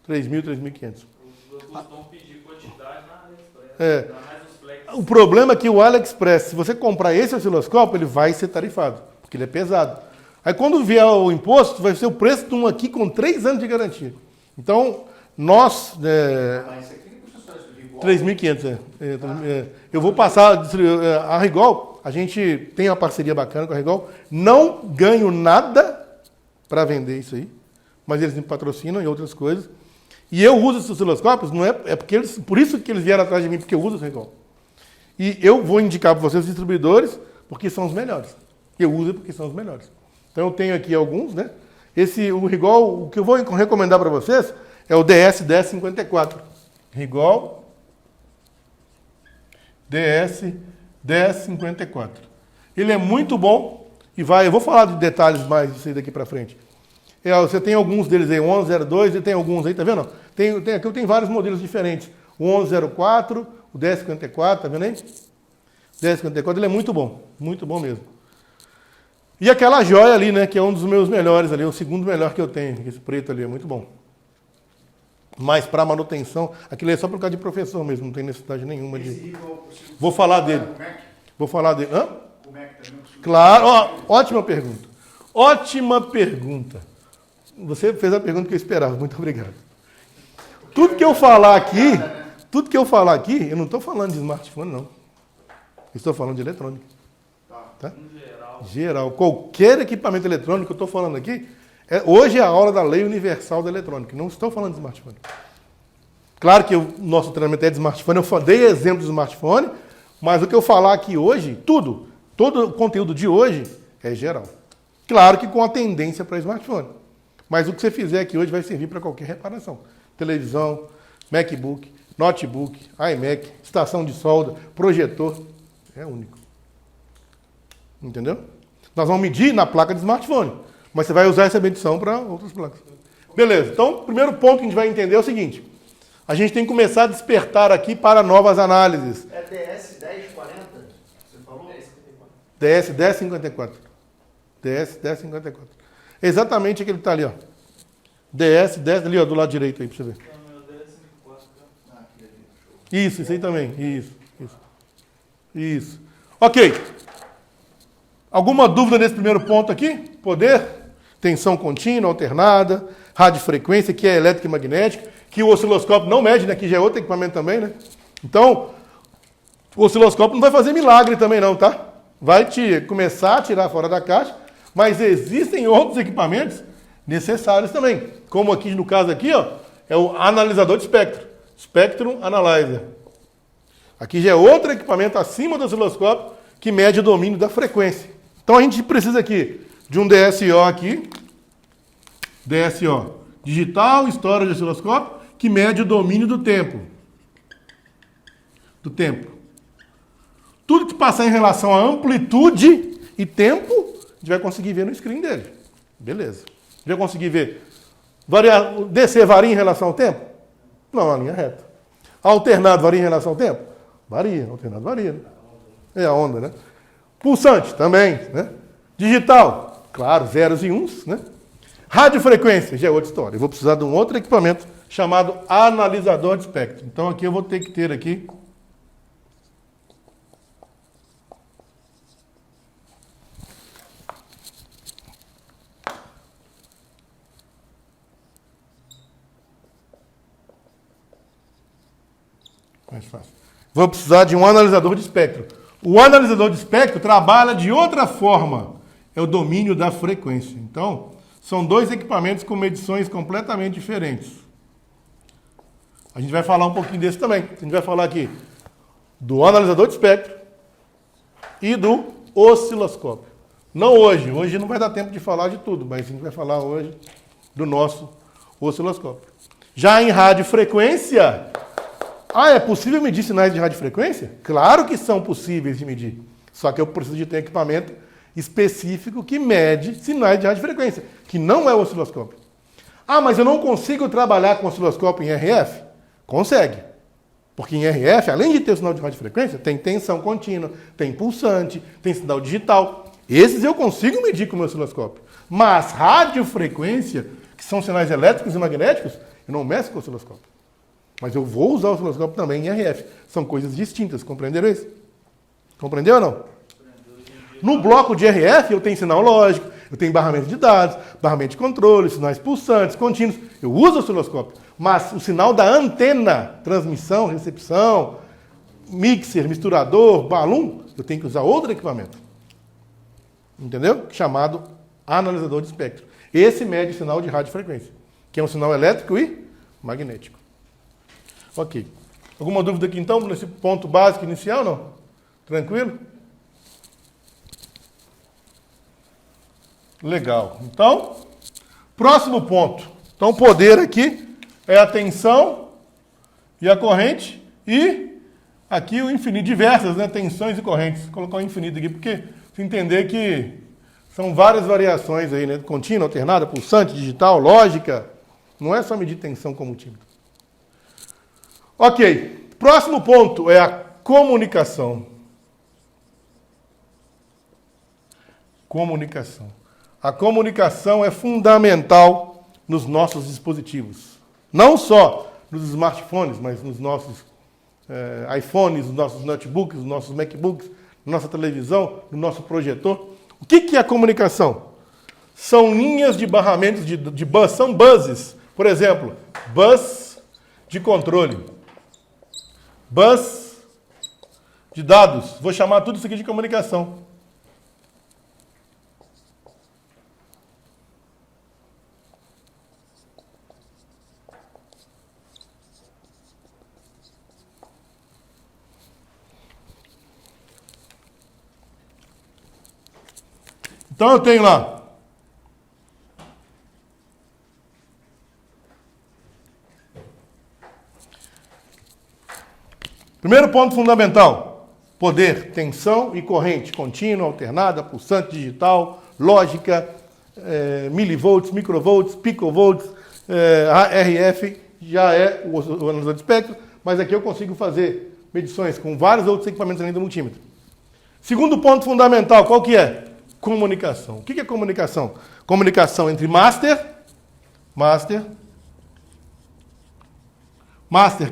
3.000, 3.500. Os vão pedir quantidade na AliExpress. É. Mais os flex. O problema é que o AliExpress, se você comprar esse osciloscópio, ele vai ser tarifado, porque ele é pesado. Aí quando vier o imposto, vai ser o preço de um aqui com 3 anos de garantia. Então, nós... Mas isso aqui não custa só isso de igual. 3.500, Eu vou passar a Rigol, a gente tem uma parceria bacana com a Rigol, não ganho nada para vender isso aí, mas eles me patrocinam e outras coisas. E eu uso esses osciloscópios, não é porque eles, por isso que eles vieram atrás de mim, porque eu uso esse Rigol. E eu vou indicar para vocês os distribuidores, porque são os melhores. Eu uso porque são os melhores. Então eu tenho aqui alguns, né? O Rigol, o que eu vou recomendar para vocês é o DS1054. Rigol DS1054. Ele é muito bom e eu vou falar de detalhes mais disso aí daqui para frente. Você tem alguns deles aí, o 1102, e tem alguns aí, tá vendo? Aqui eu tenho vários modelos diferentes. O 1104, o 1054, tá vendo aí? 1054, ele é muito bom mesmo. E aquela joia ali, né, que é um dos meus melhores ali, o segundo melhor que eu tenho, esse preto ali, é muito bom. Mas para manutenção, aquilo é só por causa de professor mesmo, não tem necessidade nenhuma de... Vou falar dele. Vou falar dele. Hã? Claro, ótima pergunta. Ótima pergunta. Você fez a pergunta que eu esperava, muito obrigado. Tudo que eu falar aqui, eu não estou falando de smartphone, não. Eu estou falando de eletrônica. Tá? Em geral. Geral. Qualquer equipamento eletrônico que eu estou falando aqui, hoje é a aula da lei universal da eletrônica. Não estou falando de smartphone. Claro que o nosso treinamento é de smartphone, eu dei exemplo de smartphone, mas o que eu falar aqui hoje, todo o conteúdo de hoje é geral. Claro que com a tendência para smartphone. Mas o que você fizer aqui hoje vai servir para qualquer reparação. Televisão, MacBook, notebook, iMac, estação de solda, projetor. É único. Entendeu? Nós vamos medir na placa de smartphone, mas você vai usar essa medição para outras placas. Beleza. Então, o primeiro ponto que a gente vai entender é o seguinte. A gente tem que começar a despertar aqui para novas análises. É DS 1040? Você falou? DS 1054. DS 1054. Exatamente aquele que está ali, ó. DS 10, ali, ó, do lado direito aí, para você ver. Não, meu DS54. Ah, aqui, show. Isso aí também. Isso. Ok. Alguma dúvida nesse primeiro ponto aqui? Poder, tensão contínua, alternada, radiofrequência, que é elétrica e magnética, que o osciloscópio não mede, né? Que já é outro equipamento também, né? Então, o osciloscópio não vai fazer milagre também não, tá? Vai começar a tirar fora da caixa, mas existem outros equipamentos necessários também. Como aqui no caso aqui, ó, é o analisador de espectro. Spectrum Analyzer. Aqui já é outro equipamento acima do osciloscópio que mede o domínio da frequência. Então a gente precisa aqui de um DSO aqui. DSO. Digital Storage Oscilloscópio, que mede o domínio do tempo. Tudo que passar em relação a amplitude e tempo, a gente vai conseguir ver no screen dele. Beleza. A gente vai conseguir ver. DC varia em relação ao tempo? Não, a linha reta. Alternado varia em relação ao tempo? Varia. Alternado varia. Né? É a onda, né? Pulsante também, né? Digital, claro, zeros e uns, né? Radiofrequência, já é outra história. Eu vou precisar de um outro equipamento chamado analisador de espectro. Então aqui eu vou ter que ter aqui mais fácil. Vou precisar de um analisador de espectro. O analisador de espectro trabalha de outra forma. É o domínio da frequência. Então, são dois equipamentos com medições completamente diferentes. A gente vai falar um pouquinho desse também. A gente vai falar aqui do analisador de espectro e do osciloscópio. Não hoje. Hoje não vai dar tempo de falar de tudo, mas a gente vai falar hoje do nosso osciloscópio. Já em radiofrequência... é possível medir sinais de radiofrequência? Claro que são possíveis de medir. Só que eu preciso de ter equipamento específico que mede sinais de radiofrequência, que não é o osciloscópio. Mas eu não consigo trabalhar com osciloscópio em RF? Consegue. Porque em RF, além de ter o sinal de radiofrequência, tem tensão contínua, tem pulsante, tem sinal digital. Esses eu consigo medir com o meu osciloscópio. Mas radiofrequência, que são sinais elétricos e magnéticos, eu não meço com o osciloscópio. Mas eu vou usar o osciloscópio também em RF. São coisas distintas, compreenderam isso? Compreendeu ou não? No bloco de RF eu tenho sinal lógico, eu tenho barramento de dados, barramento de controle, sinais pulsantes, contínuos. Eu uso o osciloscópio. Mas o sinal da antena, transmissão, recepção, mixer, misturador, balão, eu tenho que usar outro equipamento. Entendeu? Chamado analisador de espectro. Esse mede o sinal de radiofrequência, que é um sinal elétrico e magnético. Ok. Alguma dúvida aqui então, nesse ponto básico inicial, não? Tranquilo? Legal. Então, próximo ponto. Então, o poder aqui é a tensão e a corrente e aqui o infinito, diversas, né? Tensões e correntes. Vou colocar o infinito aqui porque você entender que são várias variações aí, né? Contínua, alternada, pulsante, digital, lógica. Não é só medir tensão comutímetro. Ok. Próximo ponto é a comunicação. Comunicação. A comunicação é fundamental nos nossos dispositivos. Não só nos smartphones, mas nos nossos iPhones, nos nossos notebooks, nos nossos MacBooks, na nossa televisão, no nosso projetor. O que é a comunicação? São linhas de barramentos de bus, são buses. Por exemplo, bus de controle, bus de dados. Vou chamar tudo isso aqui de comunicação. Então eu tenho lá primeiro ponto fundamental: poder, tensão e corrente contínua, alternada, pulsante digital, lógica, milivolts, microvolts, picovolts, RF, já é o analisador de espectro, mas aqui eu consigo fazer medições com vários outros equipamentos além do multímetro. Segundo ponto fundamental, qual que é? Comunicação. O que é comunicação? Comunicação entre master,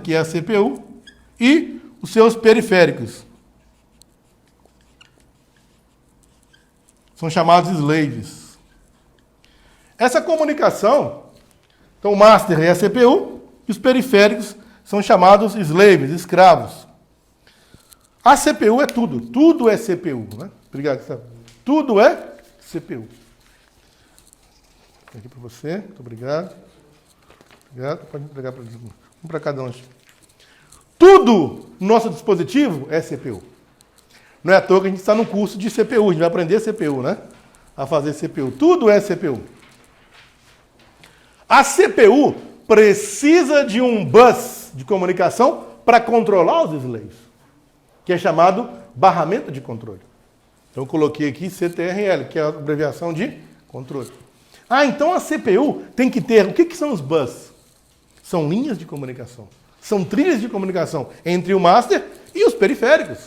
que é a CPU, e os seus periféricos. São chamados slaves. Essa comunicação, então o master é a CPU e os periféricos são chamados slaves, escravos. A CPU é tudo. Tudo é CPU, né? Obrigado, Gustavo. Tudo é CPU. Aqui para você. Muito obrigado. Obrigado. Pode entregar para um para cada um. Tudo no nosso dispositivo é CPU. Não é à toa que a gente está no curso de CPU. A gente vai aprender CPU, né? A fazer CPU. Tudo é CPU. A CPU precisa de um bus de comunicação para controlar os slaves, que é chamado barramento de controle. Então eu coloquei aqui CTRL, que é a abreviação de controle. Então a CPU tem que ter... O que são os bus? São linhas de comunicação. São trilhas de comunicação entre o master e os periféricos,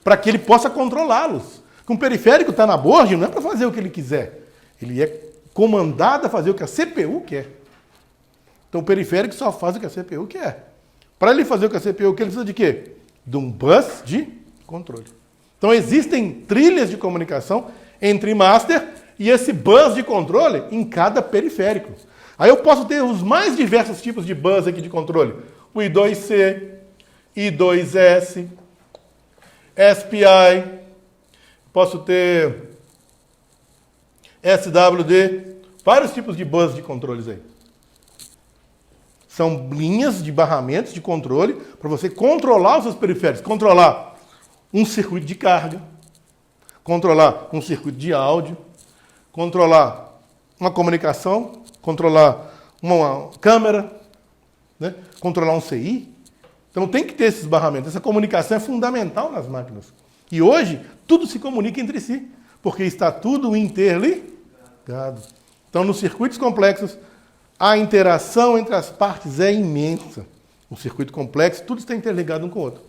para que ele possa controlá-los. Um periférico está na board, não é para fazer o que ele quiser. Ele é comandado a fazer o que a CPU quer. Então o periférico só faz o que a CPU quer. Para ele fazer o que a CPU quer, ele precisa de quê? De um bus de controle. Então existem trilhas de comunicação entre master e esse bus de controle em cada periférico. Aí eu posso ter os mais diversos tipos de bus aqui de controle. O I2C, I2S, SPI, posso ter SWD, vários tipos de bus de controles aí. São linhas de barramentos de controle para você controlar os seus periféricos. Controlar um circuito de carga, controlar um circuito de áudio, controlar uma comunicação, controlar uma câmera, né? Controlar um CI. Então tem que ter esses barramentos. Essa comunicação é fundamental nas máquinas. E hoje, tudo se comunica entre si, porque está tudo interligado. Então, nos circuitos complexos, a interação entre as partes é imensa. Um circuito complexo, tudo está interligado um com o outro.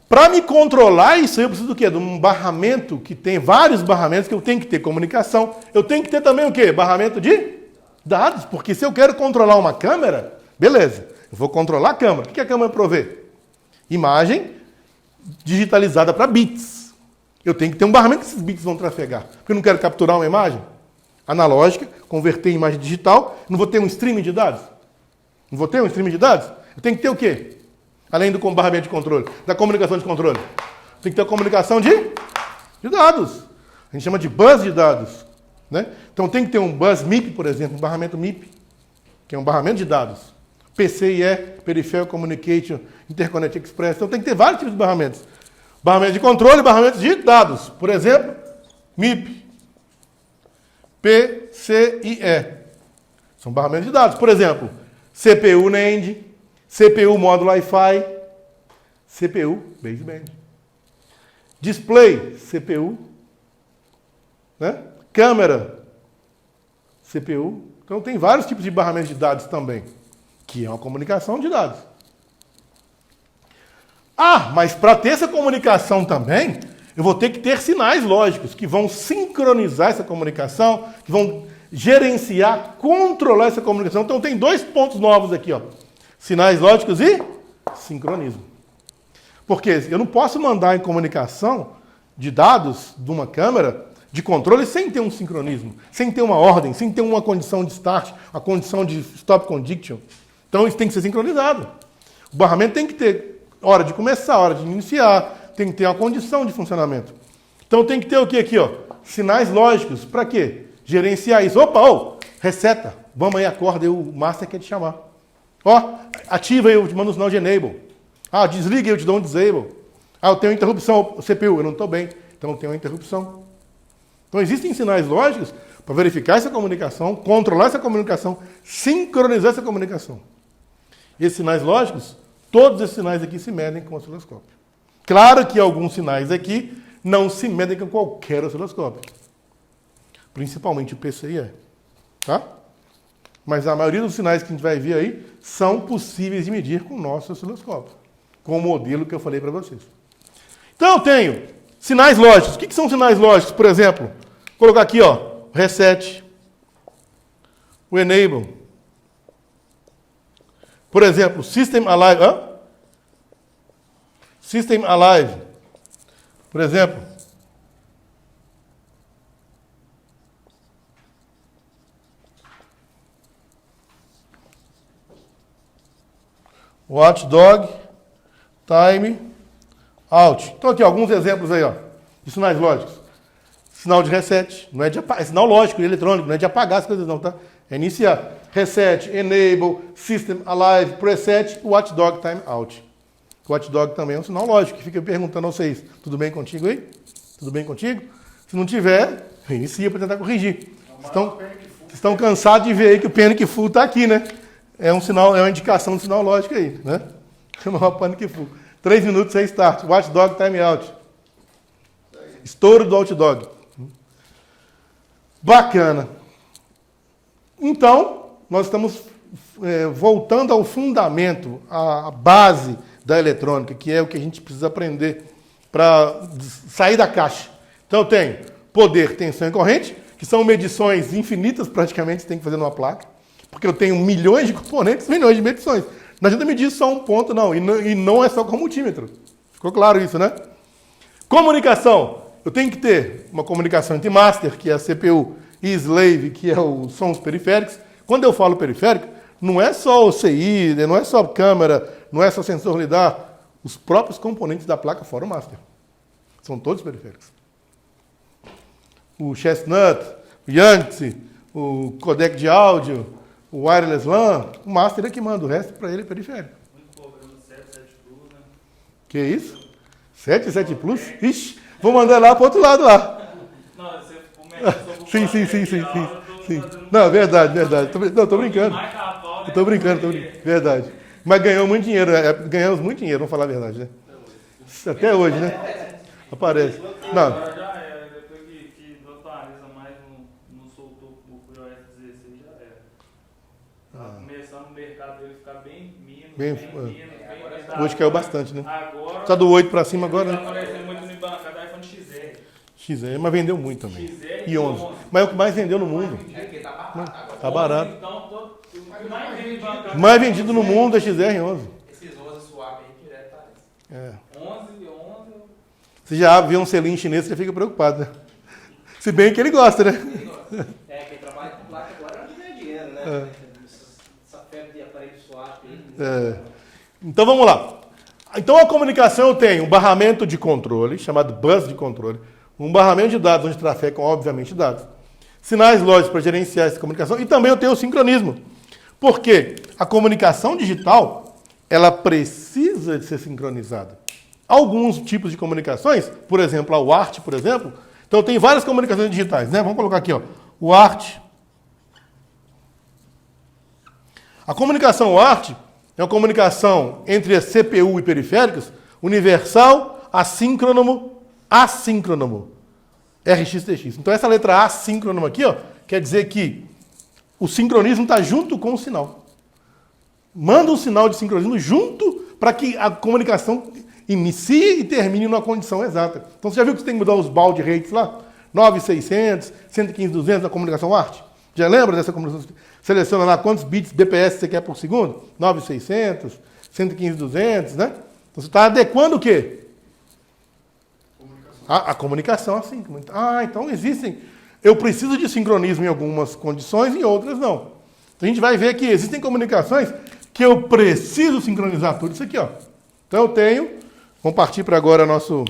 Para me controlar isso, eu preciso do quê? De um barramento que tem vários barramentos, que eu tenho que ter comunicação. Eu tenho que ter também o quê? Barramento de dados. Porque se eu quero controlar uma câmera, beleza, eu vou controlar a câmera. O que a câmera provê? Imagem digitalizada para bits. Eu tenho que ter um barramento que esses bits vão trafegar. Porque eu não quero capturar uma imagem analógica, converter em imagem digital, não vou ter um streaming de dados? Não vou ter um streaming de dados? Eu tenho que ter o quê? Além do barramento de controle, da comunicação de controle. Tem que ter a comunicação de dados. A gente chama de bus de dados, né? Então tem que ter um bus MIP, por exemplo, um barramento MIP, que é um barramento de dados. PCIe, Peripheral Communication Interconnect Express. Então tem que ter vários tipos de barramentos. Barramento de controle e barramentos de dados. Por exemplo, MIP, PCIe. São barramentos de dados. Por exemplo, CPU NAND, CPU módulo Wi-Fi, CPU baseband. Display, CPU. Né? Câmera, CPU. Então tem vários tipos de barramentos de dados também, que é uma comunicação de dados. Mas para ter essa comunicação também, eu vou ter que ter sinais lógicos que vão sincronizar essa comunicação, que vão gerenciar, controlar essa comunicação. Então tem dois pontos novos aqui, ó. Sinais lógicos e sincronismo. Porque eu não posso mandar em comunicação de dados de uma câmera de controle sem ter um sincronismo, sem ter uma ordem, sem ter uma condição de start, uma condição de stop condition. Então isso tem que ser sincronizado. O barramento tem que ter hora de começar, hora de iniciar, tem que ter uma condição de funcionamento. Então tem que ter o que aqui, ó? Sinais lógicos. Para quê? Gerenciar isso. Opa, reseta. Vamos aí, acorda, aí o master quer te chamar. Ativa aí, eu te mando um sinal de enable. Desliga aí, eu te dou um disable. Eu tenho interrupção, CPU, eu não estou bem, então eu tenho uma interrupção. Então existem sinais lógicos para verificar essa comunicação, controlar essa comunicação, sincronizar essa comunicação. Esses sinais lógicos, todos esses sinais aqui se medem com o osciloscópio. Claro que alguns sinais aqui não se medem com qualquer osciloscópio. Principalmente o PCIe. Tá? Mas a maioria dos sinais que a gente vai ver aí são possíveis de medir com o nosso osciloscópio. Com o modelo que eu falei para vocês. Então eu tenho sinais lógicos. O que são sinais lógicos? Por exemplo, vou colocar aqui, ó, o reset, o enable. Por exemplo, System Alive. System Alive. Por exemplo. Watchdog, time, out. Então aqui, alguns exemplos aí, ó, de sinais lógicos. Sinal de reset, não é de apagar, é sinal lógico, eletrônico, não é de apagar as coisas não, tá? É iniciar. Reset, enable, system alive, preset, watchdog, time, out. O watchdog também é um sinal lógico, que fica perguntando a vocês, tudo bem contigo aí? Tudo bem contigo? Se não tiver, inicia para tentar corrigir. Estão cansados de ver aí que o panic full está aqui, né? É um sinal, é uma indicação de sinal lógico aí, né? Chama o panic full. 3 minutos sem start. Watchdog, time out. Estouro do watchdog. Bacana. Então, nós estamos voltando ao fundamento, à base da eletrônica, que é o que a gente precisa aprender para sair da caixa. Então, eu tenho poder, tensão e corrente, que são medições infinitas, praticamente, você tem que fazer numa placa, porque eu tenho milhões de componentes, milhões de medições. Não adianta medir só um ponto, não. E não é só com multímetro. Ficou claro isso, né? Comunicação. Eu tenho que ter uma comunicação entre master, que é a CPU, e slave, que são os periféricos. Quando eu falo periférico, não é só o CI, não é só câmera, não é só sensor lidar. Os próprios componentes da placa fora o master. São todos periféricos. O Chestnut, o Yangtze, o codec de áudio, o wireless LAN, o master é que manda, o resto para ele é periférico. Muito problema 7 Plus, né? Que isso? 7 Plus? Ixi, vou mandar lá para o outro lado lá. Não, você comenta sobre o Sim. Não, é verdade. Tô brincando. Eu tô brincando. Verdade. Mas ganhamos muito dinheiro, vamos falar a verdade, né? Até hoje, né? Aparece. Não. Agora já era, depois que atualiza mais, não soltou o iOS 16, já era. Tava começando o mercado dele ficar bem mínimo. Hoje caiu bastante, né? Agora. Tá do 8 para cima agora, Tá né? aparecendo muito no bancada da iPhone XR. XR, mas vendeu muito também. XR E 11. Mas é o que mais vendeu no mundo. É que tá barato agora. Tá barato. Então, o que mais vende bancada. O mais vendido no mundo é XR 11. Esses 11 suave aí direto tá nesse. 11. Você já vê um selinho chinês, você já fica preocupado, né? Se bem que ele gosta, né? Quem trabalha com placa agora não ganha dinheiro, né? Essa febre de aparelho suave aí. Então vamos lá. Então a comunicação eu tenho um barramento de controle, chamado bus de controle, um barramento de dados onde trafegam, obviamente, dados, sinais lógicos para gerenciar essa comunicação, e também eu tenho o sincronismo. Porque a comunicação digital, ela precisa de ser sincronizada. Alguns tipos de comunicações, por exemplo, a UART, por exemplo, então tem várias comunicações digitais, né? Vamos colocar aqui, ó, o UART. A comunicação UART é uma comunicação entre a CPU e periféricos, universal, assíncrono, RxTX. Então essa letra assíncrono aqui, ó, quer dizer que o sincronismo está junto com o sinal. Manda um sinal de sincronismo junto para que a comunicação inicie e termine numa condição exata. Então você já viu que você tem que mudar os baud rates lá? 9600, 115.200 na comunicação UART? Já lembra dessa comunicação? Seleciona lá quantos bits BPS você quer por segundo? 9600, 115.200, né? Então você está adequando o quê? A comunicação assim. Então existem... Eu preciso de sincronismo em algumas condições, em outras não. Então a gente vai ver que existem comunicações que eu preciso sincronizar tudo isso aqui, ó. Então eu tenho... Vamos partir para agora nosso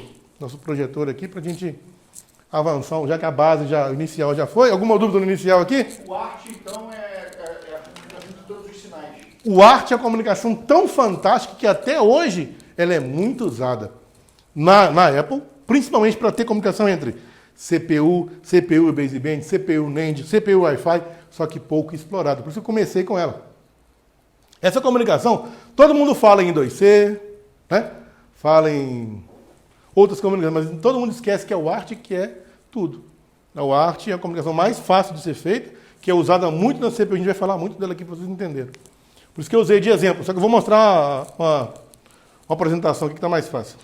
projetor aqui, para a gente avançar, já que a base inicial já foi. Alguma dúvida no inicial aqui? O ART, então, é a comunicação de todos os sinais. O ART é uma comunicação tão fantástica que até hoje ela é muito usada na Apple, principalmente para ter comunicação entre CPU, CPU e baseband, CPU NAND, CPU Wi-Fi, só que pouco explorado. Por isso eu comecei com ela. Essa comunicação, todo mundo fala em 2C, né? Fala em outras comunicações, mas todo mundo esquece que é o ART que é tudo. O ART é a comunicação mais fácil de ser feita, que é usada muito na CPU. A gente vai falar muito dela aqui para vocês entenderem. Por isso que eu usei de exemplo. Só que eu vou mostrar uma apresentação aqui que está mais fácil.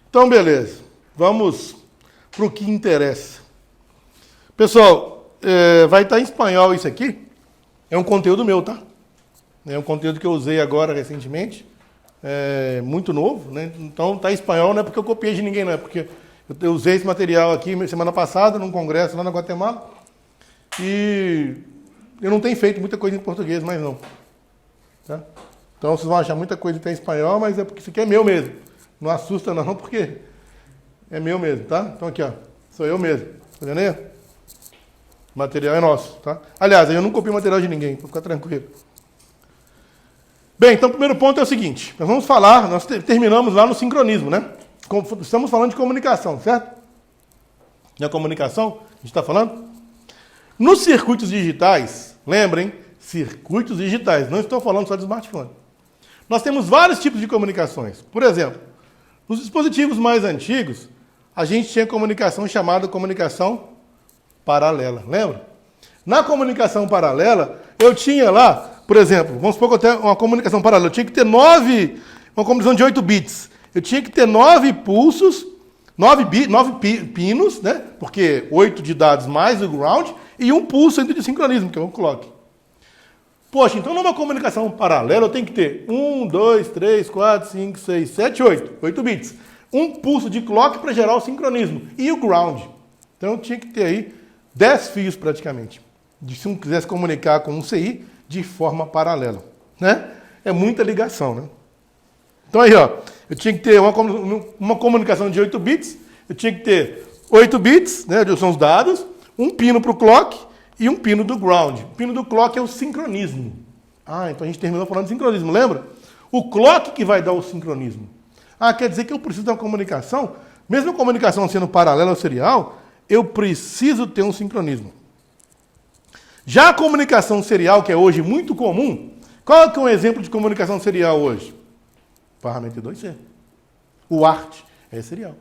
Então, beleza. Vamos para o que interessa. Pessoal, vai estar em espanhol isso aqui. É um conteúdo meu, tá? É um conteúdo que eu usei agora recentemente. É muito novo, né? Então está em espanhol, não é porque eu copiei de ninguém, não. É porque eu usei esse material aqui semana passada, num congresso lá na Guatemala. E eu não tenho feito muita coisa em português, mas não. Tá? Então vocês vão achar muita coisa que tem em espanhol, mas é porque isso aqui é meu mesmo. Não assusta não, porque é meu mesmo, tá? Então aqui, ó, sou eu mesmo. Tá vendo aí? O material é nosso, tá? Aliás, eu não copio material de ninguém, para ficar tranquilo. Bem, então o primeiro ponto é o seguinte. Nós vamos falar, nós terminamos lá no sincronismo, né? Estamos falando de comunicação, certo? Na comunicação, a gente está falando? Nos circuitos digitais, lembrem, circuitos digitais, não estou falando só de smartphone. Nós temos vários tipos de comunicações. Por exemplo, nos dispositivos mais antigos, a gente tinha comunicação chamada comunicação paralela, lembra? Na comunicação paralela, eu tinha lá, por exemplo, vamos supor que eu tenho uma comunicação paralela, eu tinha que ter uma comunicação de 8 bits. Eu tinha que ter 9 pulsos, 9 pinos, né? Porque 8 de dados mais o ground, e um pulso ainda de sincronismo, que é o clock. Poxa, então numa comunicação paralela eu tenho que ter 1, 2, 3, 4, 5, 6, 7, 8. 8 bits. Um pulso de clock para gerar o sincronismo. E o ground. Então eu tinha que ter aí 10 fios praticamente. Se um quisesse comunicar com um CI de forma paralela. Né? É muita ligação, né? Então aí, ó, eu tinha que ter uma comunicação de 8 bits, eu tinha que ter 8 bits, né, são os dados, um pino para o clock e um pino do ground. O pino do clock é o sincronismo. Ah, então a gente terminou falando de sincronismo, lembra? O clock que vai dar o sincronismo. Ah, quer dizer que eu preciso de uma comunicação, mesmo a comunicação sendo paralela ou serial, eu preciso ter um sincronismo. Já a comunicação serial, que é hoje muito comum, qual é que é um exemplo de comunicação serial hoje? Barramento I2C. O ART é serial.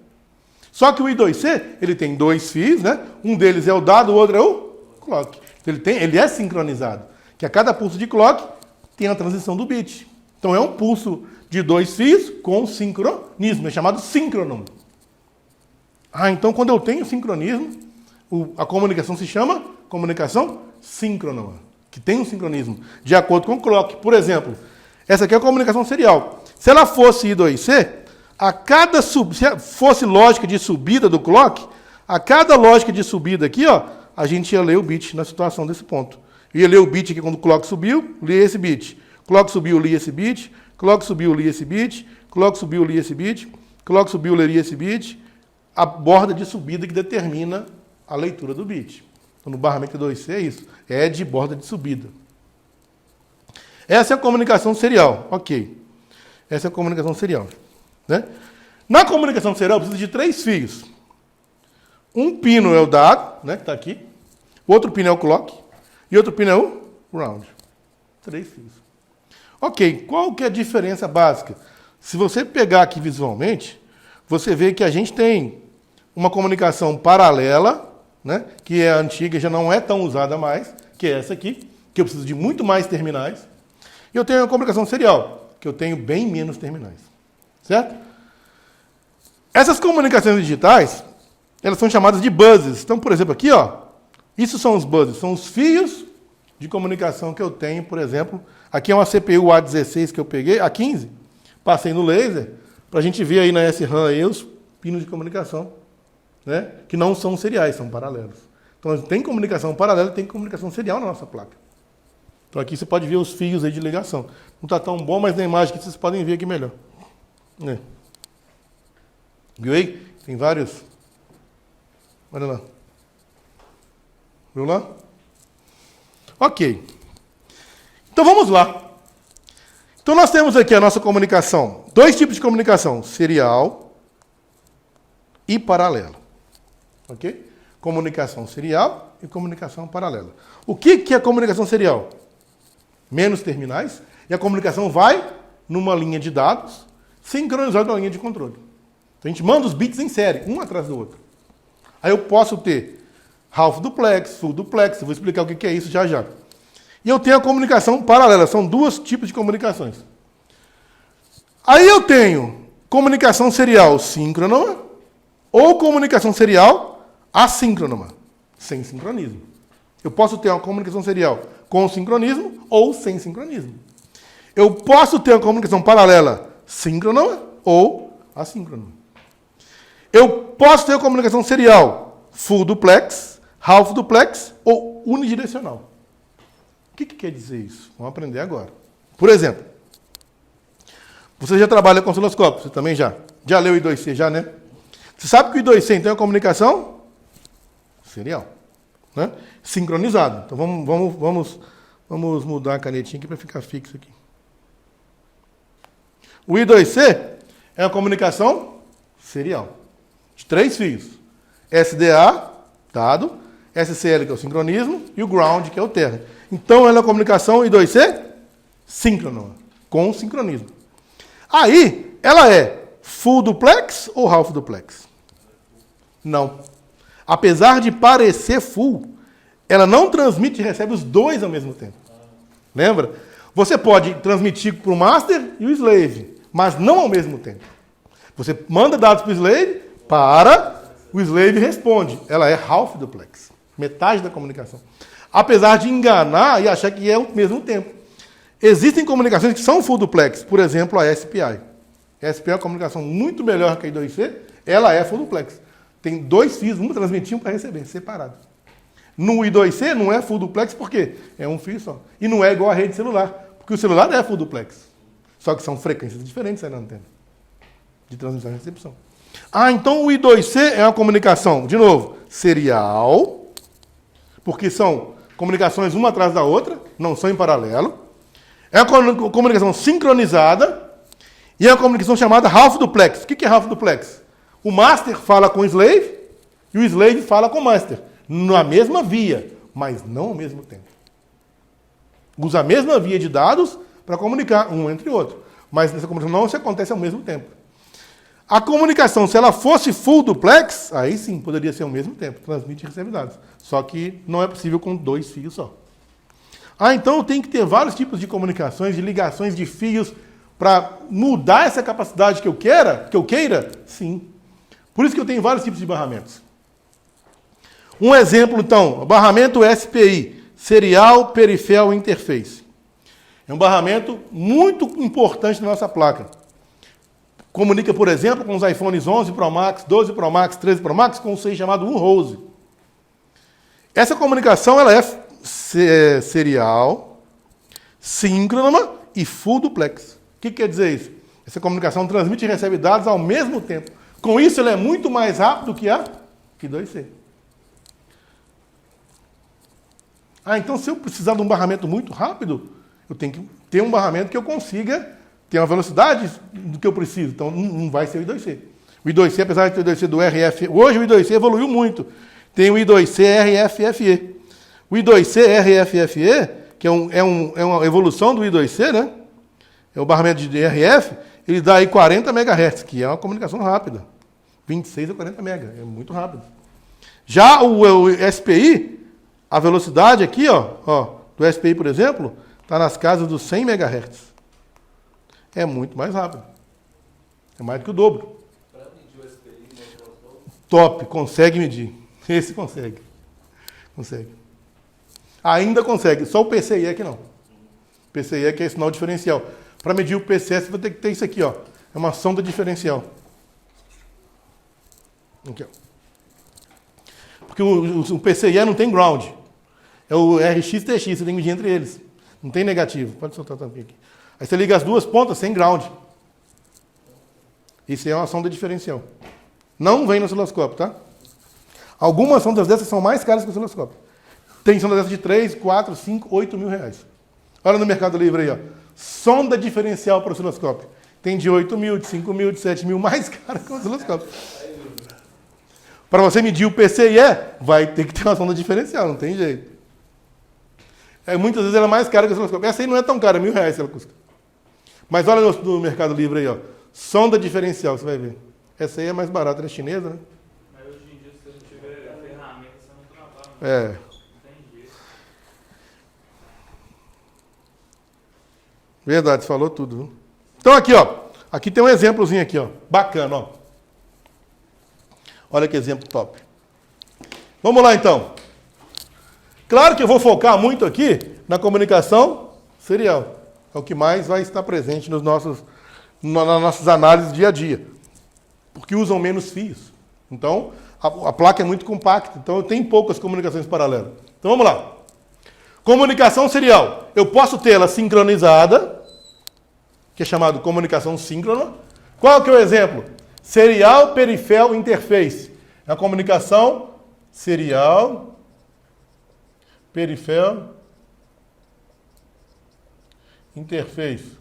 Só que o I2C, ele tem 2 fios, né? Um deles é o dado, o outro é o clock. Então ele é sincronizado. Que a cada pulso de clock tem a transição do bit. Então é um pulso de 2 fios com sincronismo. É chamado síncrono. Ah, então quando eu tenho sincronismo, a comunicação se chama comunicação síncrona. Que tem um sincronismo. De acordo com o clock. Por exemplo, essa aqui é a comunicação serial. Se ela fosse I2C, se fosse lógica de subida do clock, a cada lógica de subida aqui, ó, a gente ia ler o bit na situação desse ponto. Ia ler o bit aqui quando o clock subiu, lia esse bit. Clock subiu, lia esse bit. Clock subiu, lia esse bit. Clock subiu, lia esse bit. Clock subiu, leria esse bit. A borda de subida que determina a leitura do bit. Então, no barramento 2C é isso. É de borda de subida. Essa é a comunicação serial. Ok. Essa é a comunicação serial. Né? Na comunicação serial, precisa de 3 fios. Um pino é o dado, né, que está aqui. O outro pino é o clock. E outro pino é o ground. 3 fios. Ok, qual que é a diferença básica? Se você pegar aqui visualmente, você vê que a gente tem uma comunicação paralela, né, que é antiga, já não é tão usada mais, que é essa aqui, que eu preciso de muito mais terminais. E eu tenho a comunicação serial, que eu tenho bem menos terminais. Certo? Essas comunicações digitais, elas são chamadas de buses. Então, por exemplo, aqui, ó, isso são os buses, são os fios de comunicação que eu tenho, por exemplo. Aqui é uma CPU A16 que eu peguei, A15, passei no laser, para a gente ver aí na SRAM aí os pinos de comunicação, né, que não são seriais, são paralelos. Então, tem comunicação paralela e tem comunicação serial na nossa placa. Então, aqui você pode ver os fios aí de ligação. Não está tão bom, mas na imagem que vocês podem ver aqui melhor. É. Viu aí? Tem vários. Olha lá. Viu lá? Ok. Então vamos lá. Então nós temos aqui a nossa comunicação, dois tipos de comunicação, serial e paralela. Ok? Comunicação serial e comunicação paralela. O que é comunicação serial? Menos terminais, e a comunicação vai numa linha de dados sincronizada com a linha de controle. Então a gente manda os bits em série, um atrás do outro. Aí eu posso ter half duplex, full duplex, eu vou explicar o que é isso já já. E eu tenho a comunicação paralela, são dois tipos de comunicações. Aí eu tenho comunicação serial síncrona ou comunicação serial assíncrona, sem sincronismo. Eu posso ter uma comunicação serial com sincronismo ou sem sincronismo. Eu posso ter uma comunicação paralela síncrona ou assíncrona. Eu posso ter uma comunicação serial full duplex, half duplex ou unidirecional. O que quer dizer isso? Vamos aprender agora. Por exemplo, você já trabalha com osciloscópio, você também já. Já leu o I2C, já, né? Você sabe que o I2C tem uma comunicação serial, né? Sincronizado. Então vamos mudar a canetinha aqui para ficar fixo aqui. O I2C é uma comunicação serial. De 3 fios. SDA, dado, SCL, que é o sincronismo, e o ground, que é o terra. Então, ela é uma comunicação I2C síncrona, com sincronismo. Aí, ela é full duplex ou half duplex? Não. Apesar de parecer full, ela não transmite e recebe os dois ao mesmo tempo. Lembra? Você pode transmitir para o master e o slave, mas não ao mesmo tempo. Você manda dados para o slave, o slave responde. Ela é half duplex, metade da comunicação. Apesar de enganar e achar que é o mesmo tempo. Existem comunicações que são full duplex, por exemplo, a SPI. A SPI é uma comunicação muito melhor que a I2C, ela é full duplex. Tem 2 fios, um para transmitir e um para receber, separado. No I2C não é full duplex, por quê? É um fio só. E não é igual a rede celular, porque o celular é full duplex. Só que são frequências diferentes aí na antena, de transmissão e recepção. Então o I2C é uma comunicação, de novo, serial, porque são comunicações uma atrás da outra, não são em paralelo. É uma comunicação sincronizada e é uma comunicação chamada half duplex. O que é half duplex? O master fala com o slave e o slave fala com o master. Na mesma via, mas não ao mesmo tempo. Usa a mesma via de dados para comunicar um entre o outro. Mas nessa comunicação não se acontece ao mesmo tempo. A comunicação, se ela fosse full duplex, aí sim, poderia ser ao mesmo tempo, transmite e recebe dados. Só que não é possível com 2 fios só. Então eu tenho que ter vários tipos de comunicações, de ligações de fios, para mudar essa capacidade que eu queira? Sim. Por isso que eu tenho vários tipos de barramentos. Um exemplo, então, barramento SPI, Serial Peripheral Interface. É um barramento muito importante na nossa placa. Comunica, por exemplo, com os iPhones 11 Pro Max, 12 Pro Max, 13 Pro Max, com um conceito chamado UNROSE. Essa comunicação ela é serial, síncrona e full duplex. O que quer dizer isso? Essa comunicação transmite e recebe dados ao mesmo tempo. Com isso, ela é muito mais rápido que a I2C. Então, se eu precisar de um barramento muito rápido, eu tenho que ter um barramento que eu consiga ter uma velocidade do que eu preciso. Então, não vai ser o I2C. O I2C, apesar de ter o I2C do RF... Hoje o I2C evoluiu muito. Tem o I2C RFFE. O I2C RFFE, que é uma evolução do I2C, né? É o barramento de RF, ele dá aí 40 MHz, que é uma comunicação rápida. 26 a 40 MHz, é muito rápido. Já o SPI, a velocidade aqui, do SPI, por exemplo, está nas casas dos 100 MHz. É muito mais rápido. É mais do que o dobro. Para medir o SPI, Top, consegue medir. Esse consegue. Consegue. Ainda consegue, só o PCI é que não. PCI é que é sinal diferencial. Para medir o PCS, você vai ter que ter isso aqui, ó. É uma sonda diferencial. Aqui, ó. Porque o PCI não tem ground. É o RX-TX, você tem que medir entre eles. Não tem negativo. Pode soltar a tampinha aqui. Aí você liga as duas pontas sem ground. Isso é uma sonda diferencial. Não vem no osciloscópio, tá? Algumas sondas dessas são mais caras que o osciloscópio. Tem sonda dessas de 3, 4, 5, 8 mil reais. Olha no Mercado Livre aí, ó. sonda diferencial para osciloscópio. Tem de 8.000, de 5.000, de 7.000, mais caro que o osciloscópio. Para você medir o PCIe, vai ter que ter uma sonda diferencial, não tem jeito. Muitas vezes ela é mais cara que o osciloscópio. Essa aí não é tão cara, R$1.000 ela custa. Mas olha no Mercado Livre aí, ó. Sonda diferencial, você vai ver. Essa aí é mais barata, ela é chinesa, né? Mas hoje em dia, se você não tiver a ferramenta, você não trabalha. É. Não tem jeito. Verdade, você falou tudo, viu? Então aqui, ó. Aqui tem um exemplozinho aqui, ó. Bacana, ó. Olha que exemplo top. Vamos lá, então. Claro que eu vou focar muito aqui na comunicação serial. É o que mais vai estar presente nas nossas análises dia a dia. Porque usam menos fios. Então, a placa é muito compacta. Então, tem poucas comunicações paralelas. Então, vamos lá. Comunicação serial. Eu posso tê-la sincronizada, que é chamado comunicação síncrona. Qual que é o exemplo? Serial Peripheral Interface. É a comunicação serial Peripheral Interface.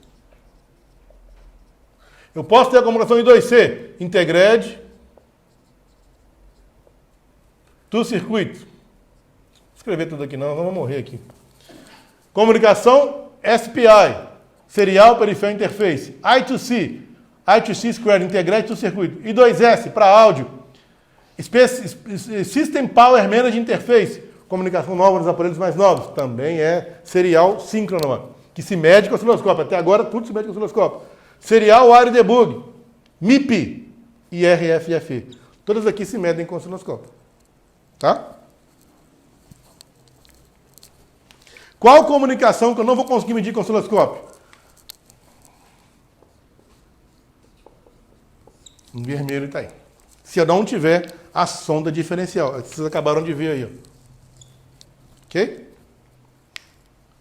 Eu posso ter a comunicação I2C, Integrated to Circuit. Vou escrever tudo aqui não, vamos morrer aqui. Comunicação SPI, Serial Peripheral Interface. I2C, I2C Squared Integrated to Circuit. I2S, para áudio. System Power Managed Interface, comunicação nova nos aparelhos mais novos. Também é serial síncrono, que se mede com osciloscópio. Até agora tudo se mede com osciloscópio. Serial Wire Debug, MIPI e RFFE. Todas aqui se medem com osciloscópio. Tá? Qual comunicação que eu não vou conseguir medir com osciloscópio? Em vermelho está aí. Se eu não tiver a sonda diferencial. Vocês acabaram de ver aí. Ó. Ok?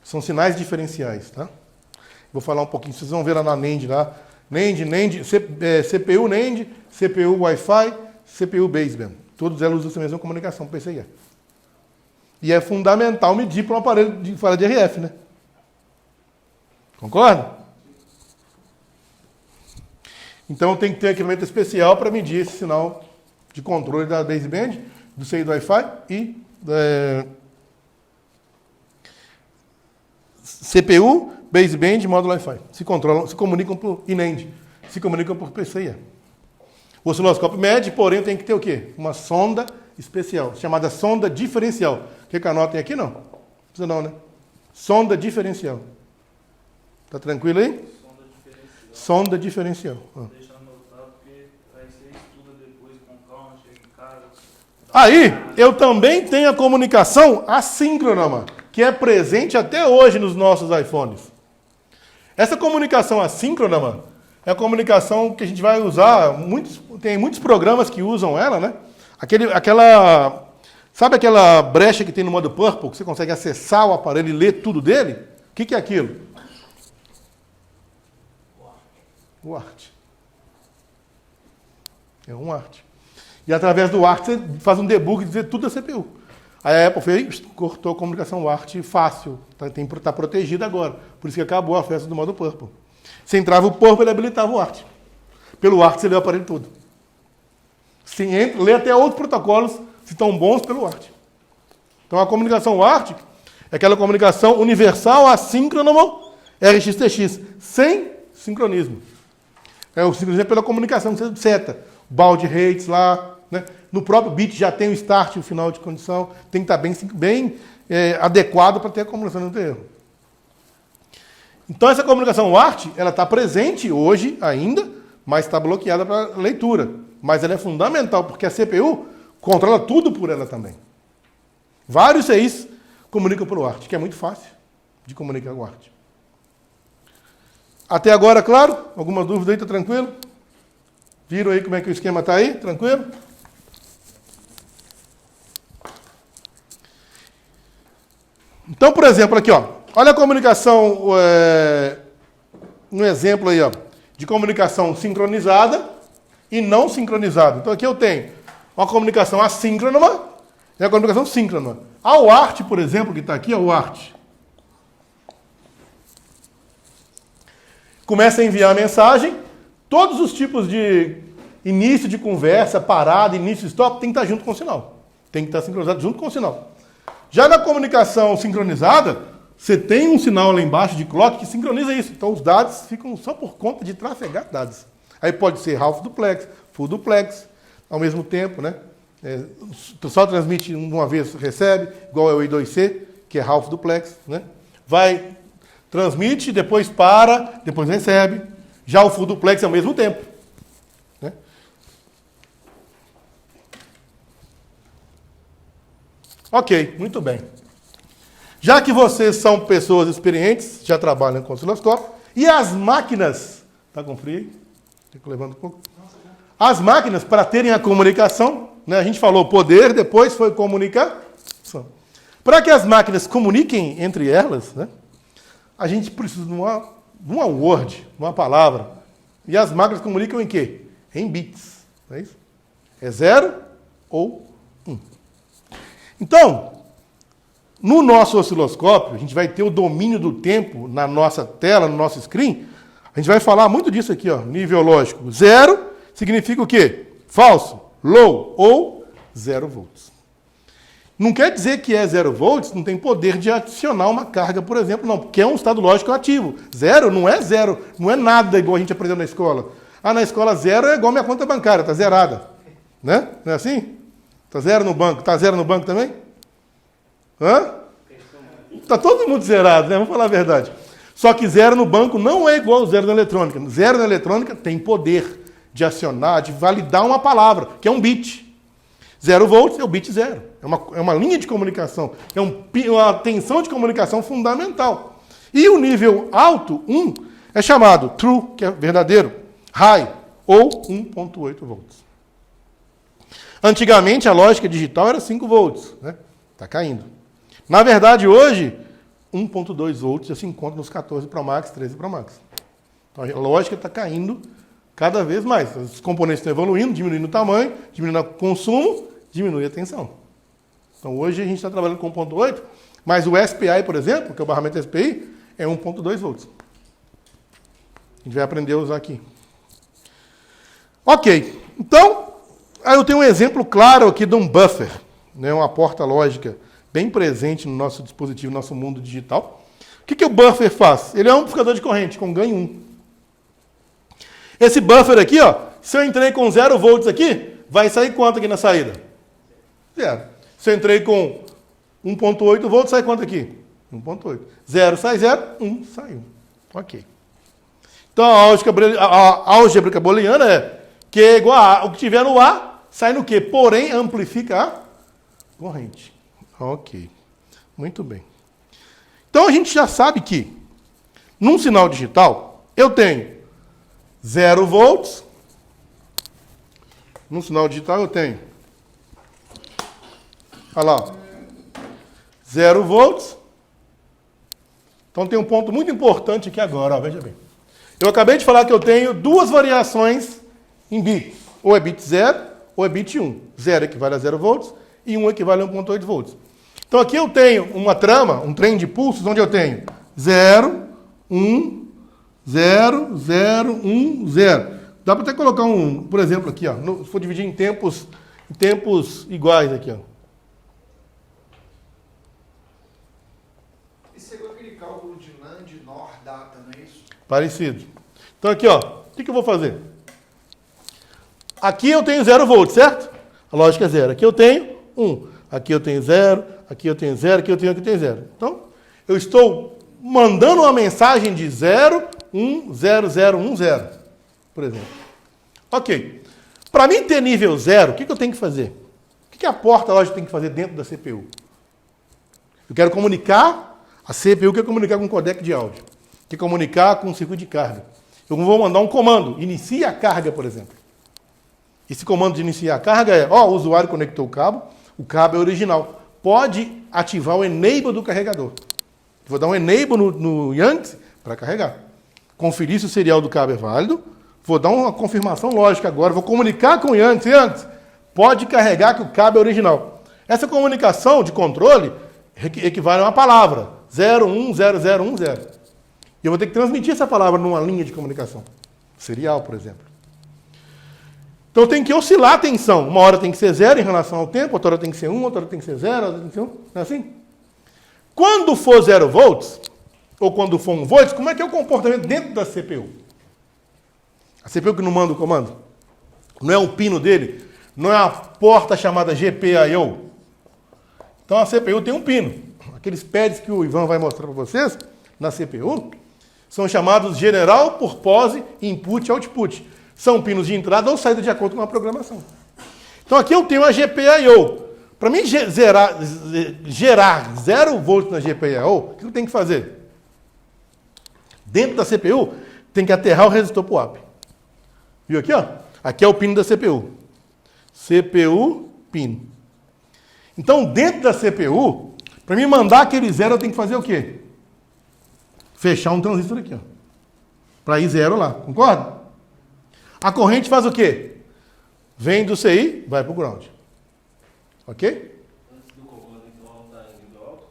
São sinais diferenciais, tá? Vou falar um pouquinho, vocês vão ver lá na NAND, lá. NAND, CPU NAND, CPU Wi-Fi, CPU baseband. Todos elas usam essa mesma comunicação PCIe. E é fundamental medir para um aparelho de fora de RF, né? Concorda? Então tem que ter equipamento especial para medir esse sinal de controle da baseband, do CI do Wi-Fi e CPU, baseband e módulo Wi-Fi. Se comunicam por NAND, se comunicam por PCIe. O osciloscópio mede, porém tem que ter o quê? Uma sonda especial, chamada sonda diferencial. Quer que anotem aqui? Não. Precisa não, né? Sonda diferencial. Tá tranquilo aí? Sonda diferencial. Deixa anotado, porque aí você estuda depois com calma, chega em casa. Aí, eu também tenho a comunicação assíncrona, que é presente até hoje nos nossos iPhones. Essa comunicação assíncrona, é a comunicação que a gente vai usar, tem muitos programas que usam ela, né? Sabe aquela brecha que tem no modo Purple, que você consegue acessar o aparelho e ler tudo dele? O que é aquilo? O ART. É um ART. E através do ART você faz um debug e dizer tudo da CPU. Aí a Apple cortou a comunicação ART fácil. Está protegida agora. Por isso que acabou a festa do modo Purple. Você entrava o Purple, ele habilitava o ART. Pelo ART você lê o aparelho todo. Você lê até outros protocolos, se estão bons, pelo ART. Então a comunicação ART é aquela comunicação universal assíncrona RxTX, sem sincronismo. O sincronismo é pela comunicação que você seta. Baud rates lá, né? No próprio bit já tem o start e o final de condição. Tem que estar bem adequado para ter a comunicação, não ter erro. Então essa comunicação ART, ela está presente hoje ainda, mas está bloqueada para leitura. Mas ela é fundamental, porque a CPU controla tudo por ela também. Vários CIs comunicam pelo ART, que é muito fácil de comunicar com o ART. Até agora, claro? Alguma dúvida aí? Está tranquilo? Viram aí como é que o esquema está aí? Tranquilo? Então, por exemplo, aqui, ó. Olha a comunicação, um exemplo aí, ó, de comunicação sincronizada e não sincronizada. Então aqui eu tenho uma comunicação assíncrona e a comunicação síncrona. O ART, por exemplo, que está aqui, o ART. começa a enviar a mensagem, todos os tipos de início de conversa, parada, início, stop, tem que estar junto com o sinal. Tem que estar sincronizado junto com o sinal. Já na comunicação sincronizada, você tem um sinal lá embaixo de clock que sincroniza isso. Então os dados ficam só por conta de trafegar dados. Aí pode ser half duplex, full duplex, ao mesmo tempo, né? Só transmite uma vez, recebe, igual é o I2C, que é half duplex, né? Vai, transmite, depois para, depois recebe. Já o full duplex é ao mesmo tempo, né? Ok, muito bem. Já que vocês são pessoas experientes, já trabalham com osciloscópio, e as máquinas, tá com frio? Fico levando um pouco. As máquinas, para terem a comunicação, né, a gente falou poder, depois foi comunicação. Para que as máquinas comuniquem entre elas, né, a gente precisa de uma word, de uma palavra. E as máquinas comunicam em quê? Em bits. Não é isso? É 0 ou 1. Então, no nosso osciloscópio, a gente vai ter o domínio do tempo na nossa tela, no nosso screen. A gente vai falar muito disso aqui, ó, nível lógico. 0 significa o quê? Falso, low ou 0 volts. Não quer dizer que é 0 volts, não tem poder de adicionar uma carga, por exemplo, não, porque é um estado lógico ativo. 0 não é zero, não é nada igual a gente aprendeu na escola. Ah, na escola 0 é igual minha conta bancária, tá zerada. Né? Não é assim? Tá 0 no banco. Tá 0 no banco também? Hã? Tá todo mundo zerado, né? Vamos falar a verdade. Só que 0 no banco não é igual ao 0 na eletrônica. 0 na eletrônica tem poder de acionar, de validar uma palavra, que é um bit. 0 volts é o bit 0. É uma linha de comunicação. É uma tensão de comunicação fundamental. E o nível alto, 1, é chamado true, que é verdadeiro, high, ou 1.8 volts. Antigamente, a lógica digital era 5 volts. Né? Está caindo. Na verdade, hoje, 1.2 volts já se encontra nos 14 Pro Max, 13 Pro Max. Então, a lógica está caindo cada vez mais. Os componentes estão evoluindo, diminuindo o tamanho, diminuindo o consumo, diminui a tensão. Então, hoje a gente está trabalhando com 1.8, mas o SPI, por exemplo, que é o barramento SPI, é 1.2 volts. A gente vai aprender a usar aqui. Ok. Então, aí eu tenho um exemplo claro aqui de um buffer, né, uma porta lógica bem presente no nosso dispositivo, no nosso mundo digital. O que o buffer faz? Ele é um amplificador de corrente com ganho 1. Esse buffer aqui, ó, se eu entrei com 0 volts aqui, vai sair quanto aqui na saída? 0. Se eu entrei com 1.8 volts, sai quanto aqui? 1.8. 0 sai 0, 1 sai 1. Ok. Então a álgebra booleana é Q é igual a o que tiver no A, sai no Q, porém amplifica a corrente. Ok. Muito bem. Então a gente já sabe que num sinal digital eu tenho 0 volts. Num sinal digital eu tenho, olha lá, 0 volts. Então tem um ponto muito importante aqui agora, ó, veja bem. Eu acabei de falar que eu tenho duas variações em bits. Ou é bit 0 ou é bit 1. 0 equivale a 0 volts e 1 equivale a 1.8 volts. Então aqui eu tenho uma trama, um trem de pulsos, onde eu tenho 0, 1, 0, 0, 1, 0. Dá para até colocar um, por exemplo, aqui, ó, se for dividir em tempos iguais aqui, ó. Isso é igual aquele cálculo de NAND, NOR, data, não é isso? Parecido. Então aqui, ó, o que eu vou fazer? Aqui eu tenho 0 volts, certo? A lógica é 0. Aqui eu tenho 1. Aqui eu tenho 0, aqui eu tenho 0, aqui eu tenho 0. Então, eu estou mandando uma mensagem de 0, 1, 0, 0, 1, 0, por exemplo. Ok. Para mim ter nível 0, o que eu tenho que fazer? O que a porta lógica tem que fazer dentro da CPU? Eu quero comunicar, a CPU quer comunicar com um codec de áudio, quer comunicar com um circuito de carga. Eu vou mandar um comando, inicie a carga, por exemplo. Esse comando de iniciar a carga é, ó, o usuário conectou o cabo é original. Pode ativar o enable do carregador. Vou dar um enable no Yankees para carregar. Conferir se o serial do cabo é válido. Vou dar uma confirmação lógica agora. Vou comunicar com o Yankees. Yankees, pode carregar que o cabo é original. Essa comunicação de controle equivale a uma palavra. 0, 1, 0, 0, 1, 0. E eu vou ter que transmitir essa palavra numa linha de comunicação. Serial, por exemplo. Então tem que oscilar a tensão. Uma hora tem que ser 0 em relação ao tempo, outra hora tem que ser 1, outra hora tem que ser 0, outra tem que ser 1. Não é assim? Quando for 0 volts, ou quando for 1 volts, como é que é o comportamento dentro da CPU? A CPU que não manda o comando? Não é o pino dele? Não é a porta chamada GPIO? Então a CPU tem um pino. Aqueles pads que o Ivan vai mostrar para vocês, na CPU, são chamados General Purpose Input Output. São pinos de entrada ou saída de acordo com a programação. Então aqui eu tenho a GPIO. Para mim gerar 0 volts na GPIO, o que eu tenho que fazer? Dentro da CPU, tem que aterrar o resistor para o up. Viu aqui? Ó? Aqui é o pino da CPU. CPU, pino. Então, dentro da CPU, para mim mandar aquele 0, eu tenho que fazer o quê? Fechar um transistor aqui, ó. Para ir 0 lá. Concorda? A corrente faz o quê? Vem do CI, vai para o ground. Ok? Antes do comando, então, ela está em nível alto?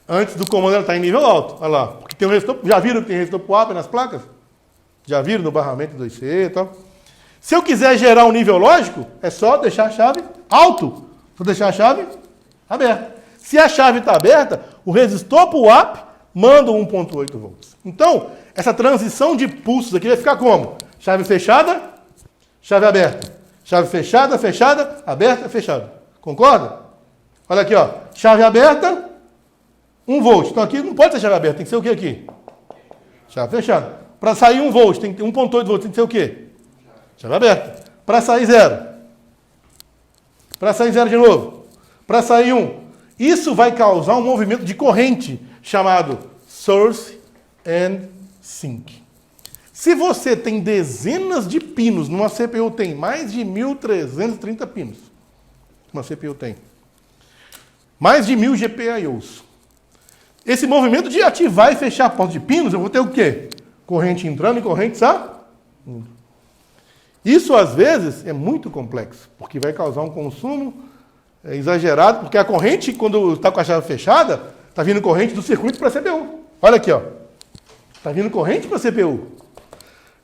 Antes do comando, ela está em nível alto. Olha lá. Porque tem um resistor, já viram que tem resistor POAP nas placas? Já viram no barramento 2C e tal? Se eu quiser gerar um nível lógico, é só deixar a chave alto. Só deixar a chave aberta. Se a chave está aberta, o resistor POAP manda 1.8 volts. Então, essa transição de pulsos aqui vai ficar como? Chave fechada, chave aberta. Chave fechada, fechada, aberta, fechada. Concorda? Olha aqui, ó. Chave aberta, 1 volt. Então aqui não pode ser chave aberta, tem que ser o que aqui? Chave fechada. Para sair 1 volt, tem que ter 1.8 volts, tem que ser o quê? Chave aberta. Para sair 0. Para sair 0 de novo. Para sair 1. Isso vai causar um movimento de corrente chamado Source and Sink. Se você tem dezenas de pinos, numa CPU tem mais de 1.330 pinos. Uma CPU tem. Mais de 1.000 GPIOs. Esse movimento de ativar e fechar a porta de pinos, eu vou ter o quê? Corrente entrando e corrente saindo. Isso, às vezes, é muito complexo, porque vai causar um consumo exagerado, porque a corrente, quando está com a chave fechada, está vindo corrente do circuito para a CPU. Olha aqui, ó. Está vindo corrente para a CPU.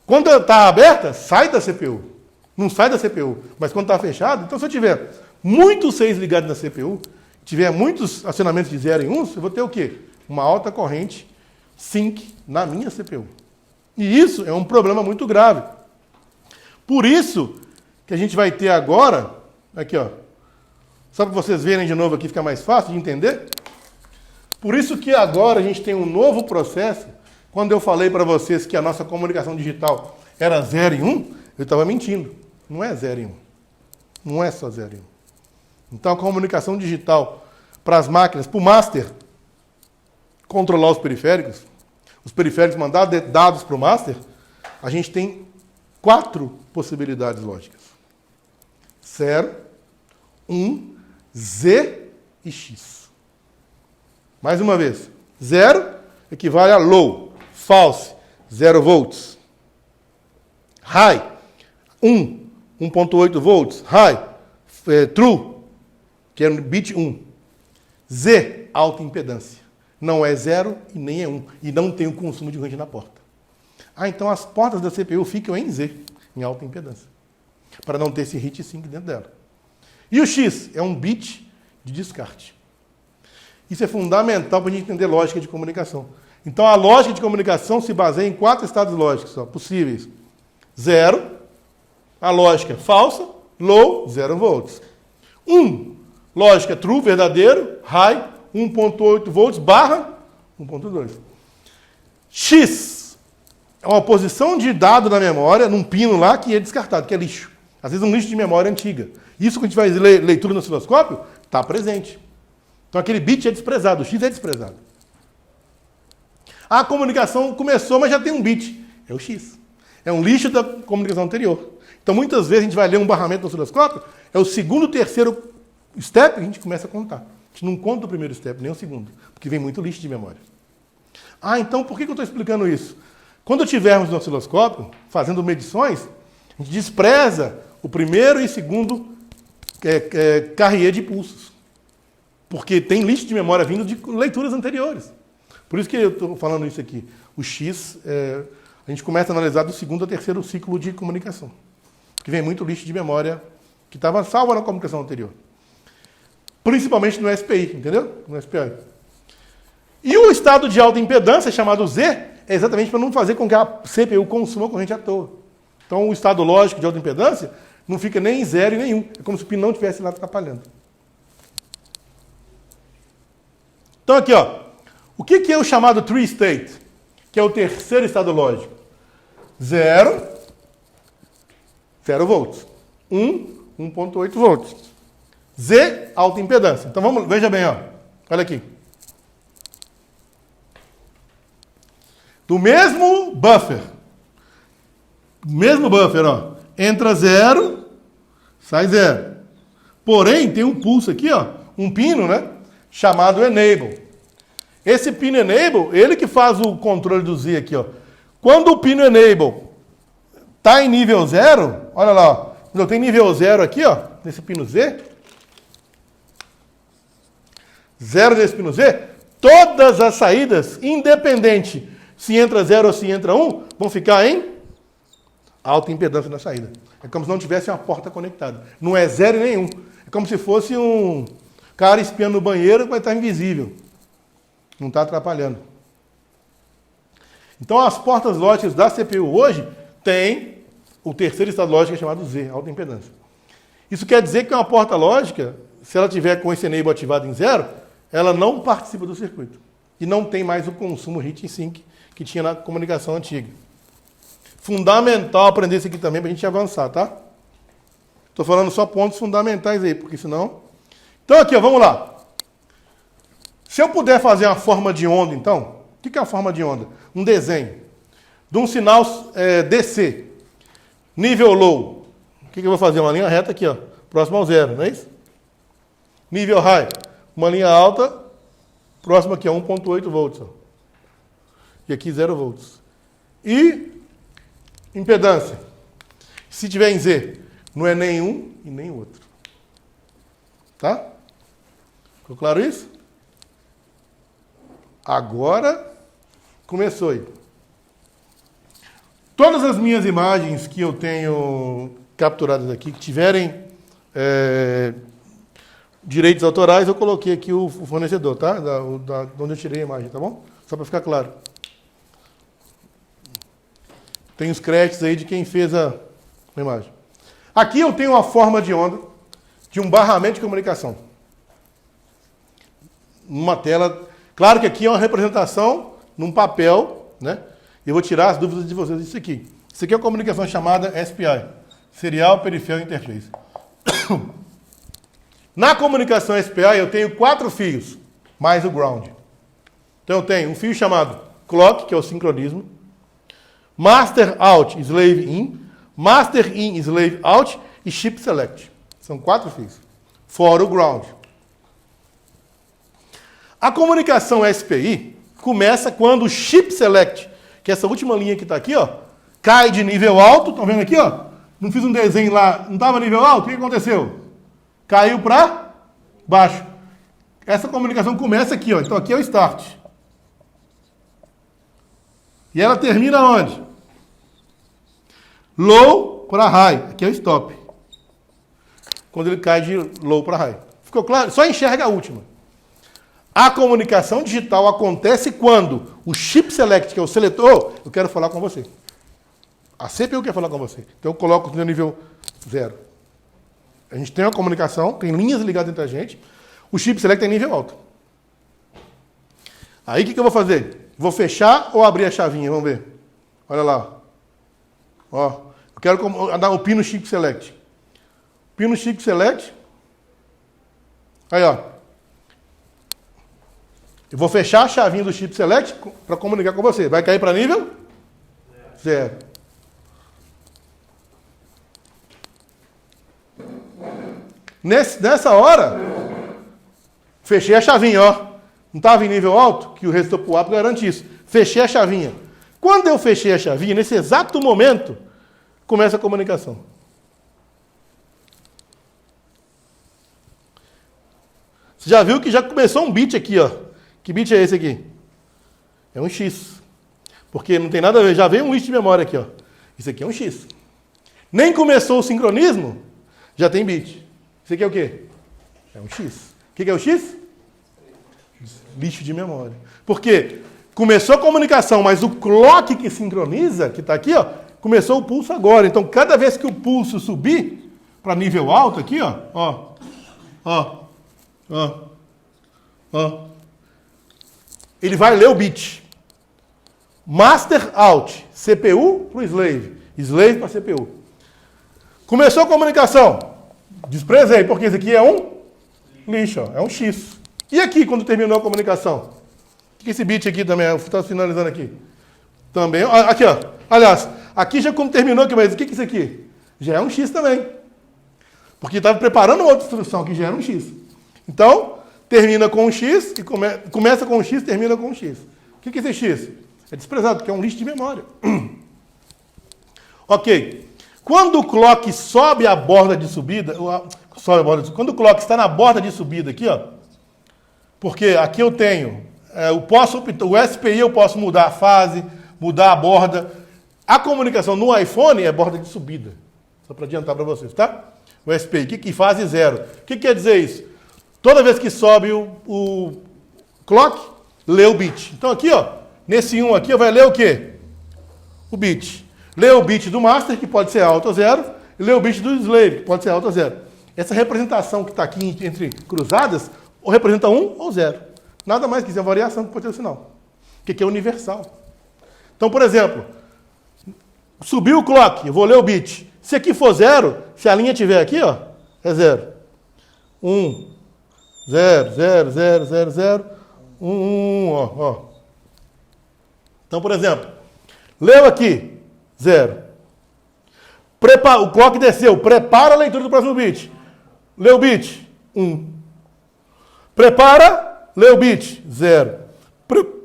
Quando está aberta, sai da CPU. Não sai da CPU. Mas quando está fechado, então se eu tiver muitos 6 ligados na CPU, tiver muitos acionamentos de 0 em 1, eu vou ter o quê? Uma alta corrente sync na minha CPU. E isso é um problema muito grave. Por isso que a gente vai ter agora, aqui ó, só para vocês verem de novo aqui, fica mais fácil de entender. Por isso que agora a gente tem um novo processo. Quando eu falei para vocês que a nossa comunicação digital era 0 em 1, eu estava mentindo. Não é 0 em 1. Não é só 0 em 1. Então a comunicação digital para as máquinas, para o master controlar os periféricos mandar dados para o master, a gente tem 4 possibilidades lógicas. 0, 1, Z e X. Mais uma vez. 0 equivale a low, false, 0 volts. High, 1.8 volts. High, true, que é no bit 1. Z, alta impedância. Não é 0 e nem é 1. E não tem o consumo de corrente na porta. Então as portas da CPU ficam em Z, em alta impedância. Para não ter esse heat sink dentro dela. E o X é um bit de descarte. Isso é fundamental para a gente entender lógica de comunicação. Então a lógica de comunicação se baseia em 4 estados lógicos possíveis. 0, a lógica falsa, low, 0 volts. 1, lógica true, verdadeiro, high, 1.8 volts, barra 1.2. X é uma posição de dado na memória, num pino lá, que é descartado, que é lixo. Às vezes um lixo de memória antiga. Isso, quando a gente vai ler leitura no osciloscópio, está presente. Então aquele bit é desprezado, o X é desprezado. A comunicação começou, mas já tem um bit. É o X. É um lixo da comunicação anterior. Então muitas vezes a gente vai ler um barramento no osciloscópio, é o segundo, terceiro step, a gente começa a contar. A gente não conta o primeiro step, nem o segundo, porque vem muito lixo de memória. Então por que eu estou explicando isso? Quando tivermos no osciloscópio, fazendo medições, a gente despreza o primeiro e segundo carrier de pulsos. Porque tem lixo de memória vindo de leituras anteriores. Por isso que eu estou falando isso aqui. O X, a gente começa a analisar do segundo ao terceiro ciclo de comunicação. Que vem muito lixo de memória que estava salvo na comunicação anterior. Principalmente no SPI, entendeu? No SPI. E o estado de alta impedância, chamado Z, é exatamente para não fazer com que a CPU consuma corrente à toa. Então, o estado lógico de alta impedância não fica nem em 0 e nem 1. É como se o pino não estivesse lá atrapalhando. Então, aqui, ó. O que é o chamado tree state? Que é o terceiro estado lógico. 0 volts. 1,8 volts. Z, alta impedância. Então, vamos, veja bem, ó. Olha aqui. Do mesmo buffer, ó, entra 0, sai 0. Porém, tem um pulso aqui, ó, um pino, né, chamado enable. Esse pino enable, ele que faz o controle do Z aqui, ó. Quando o pino enable está em nível 0, olha lá, ó, quando eu tenho nível 0 aqui, ó, nesse pino Z, 0 desse pino Z, todas as saídas, independente se entra 0 ou se entra 1, vão ficar em alta impedância na saída. É como se não tivesse uma porta conectada. Não é 0 nem 1. É como se fosse um cara espiando no banheiro, mas está invisível. Não está atrapalhando. Então, as portas lógicas da CPU hoje têm o terceiro estado lógico chamado Z, alta impedância. Isso quer dizer que uma porta lógica, se ela tiver com esse enable ativado em 0, ela não participa do circuito. E não tem mais o consumo heat sink que tinha na comunicação antiga. Fundamental aprender isso aqui também para a gente avançar, tá? Estou falando só pontos fundamentais aí, porque senão... Então aqui, ó, vamos lá. Se eu puder fazer uma forma de onda, então, o que é uma forma de onda? Um desenho de um sinal DC, nível low. O que eu vou fazer? Uma linha reta aqui, ó, próximo ao 0, não é isso? Nível high, uma linha alta, próximo aqui a 1,8 volts. Ó. E aqui 0 volts. E impedância. Se tiver em Z, não é nem um e nem o outro. Tá? Ficou claro isso? Agora começou aí. Todas as minhas imagens que eu tenho capturadas aqui, que tiverem direitos autorais, eu coloquei aqui o fornecedor, tá? De onde eu tirei a imagem, tá bom? Só para ficar claro. Tem os créditos aí de quem fez a imagem. Aqui eu tenho uma forma de onda de um barramento de comunicação. Numa tela. Claro que aqui é uma representação num papel, né? Eu vou tirar as dúvidas de vocês disso aqui. Isso aqui é uma comunicação chamada SPI, Serial Peripheral Interface. Na comunicação SPI eu tenho 4 fios, mais o ground. Então eu tenho um fio chamado clock, que é o sincronismo, master out, slave in, master in, slave out e chip select. São 4 fios, fora o ground. A comunicação SPI começa quando o chip select, que é essa última linha que está aqui, ó, cai de nível alto. Estão vendo aqui, ó? Não fiz um desenho lá, não estava nível alto? O que aconteceu? Caiu para baixo. Essa comunicação começa aqui, ó. Então aqui é o start. E ela termina onde? Low para high. Aqui é o stop. Quando ele cai de low para high. Ficou claro? Só enxerga a última. A comunicação digital acontece quando o chip select, que é o seletor, eu quero falar com você. A CPU quer falar com você. Então eu coloco no nível 0. A gente tem uma comunicação, tem linhas ligadas entre a gente. O chip select é nível alto. Aí o que eu vou fazer? Vou fechar ou abrir a chavinha? Vamos ver. Olha lá. Ó, eu quero dar o pino chip select. Pino chip select. Aí, ó. Eu vou fechar a chavinha do chip select para comunicar com você. Vai cair para nível 0. Nessa hora, fechei a chavinha, ó. Não estava em nível alto, que o resistor pro up garante isso. Fechei a chavinha. Quando eu fechei a chavinha, nesse exato momento, começa a comunicação. Você já viu que já começou um bit aqui, ó. Que bit é esse aqui? É um X. Porque não tem nada a ver, já veio um list de memória aqui, ó. Isso aqui é um X. Nem começou o sincronismo, já tem bit. Isso aqui é o quê? É um X. O que é o X? Lixo de memória. Por quê? Começou a comunicação, mas o clock que sincroniza, que está aqui, ó, começou o pulso agora. Então, cada vez que o pulso subir para nível alto aqui, ó, ele vai ler o bit. Master out, CPU para o slave, slave para CPU. Começou a comunicação, desprezei, porque isso aqui é um lixo, ó, é um X. E aqui, quando terminou a comunicação? O que esse bit aqui também, está finalizando aqui? Também, aqui, ó. Aliás, aqui já como terminou aqui, mas o que é isso aqui? Já é um X também. Porque estava preparando outra instrução que já era um X. Então, termina com um X, e começa com um X, termina com um X. O que é esse X? É desprezado, porque é um lixo de memória. Ok. Quando o clock sobe a borda de subida, quando o clock está na borda de subida aqui, ó, porque aqui eu tenho, o SPI eu posso mudar a fase, mudar a borda. A comunicação no iPhone é borda de subida. Só para adiantar para vocês, tá? O SPI, que fase 0. O que quer dizer isso? Toda vez que sobe o clock, lê o bit. Então aqui, ó, nesse 1 aqui, vai ler o quê? O bit. Lê o bit do master, que pode ser alto ou 0, e lê o bit do slave, que pode ser alto ou 0. Essa representação que está aqui entre cruzadas, ou representa 1 ou 0. Nada mais que isso, é a variação que pode ter o sinal. Que é universal. Então, por exemplo, subiu o clock, eu vou ler o bit. Se aqui for 0, se a linha estiver aqui, ó, é 0. 1, 0, 0, 0, 0, 0, 1, 1, ó. Então, por exemplo, leu aqui, 0. O clock desceu, prepara a leitura do próximo bit. Leu o bit, 1. Prepara, lê o bit, 0.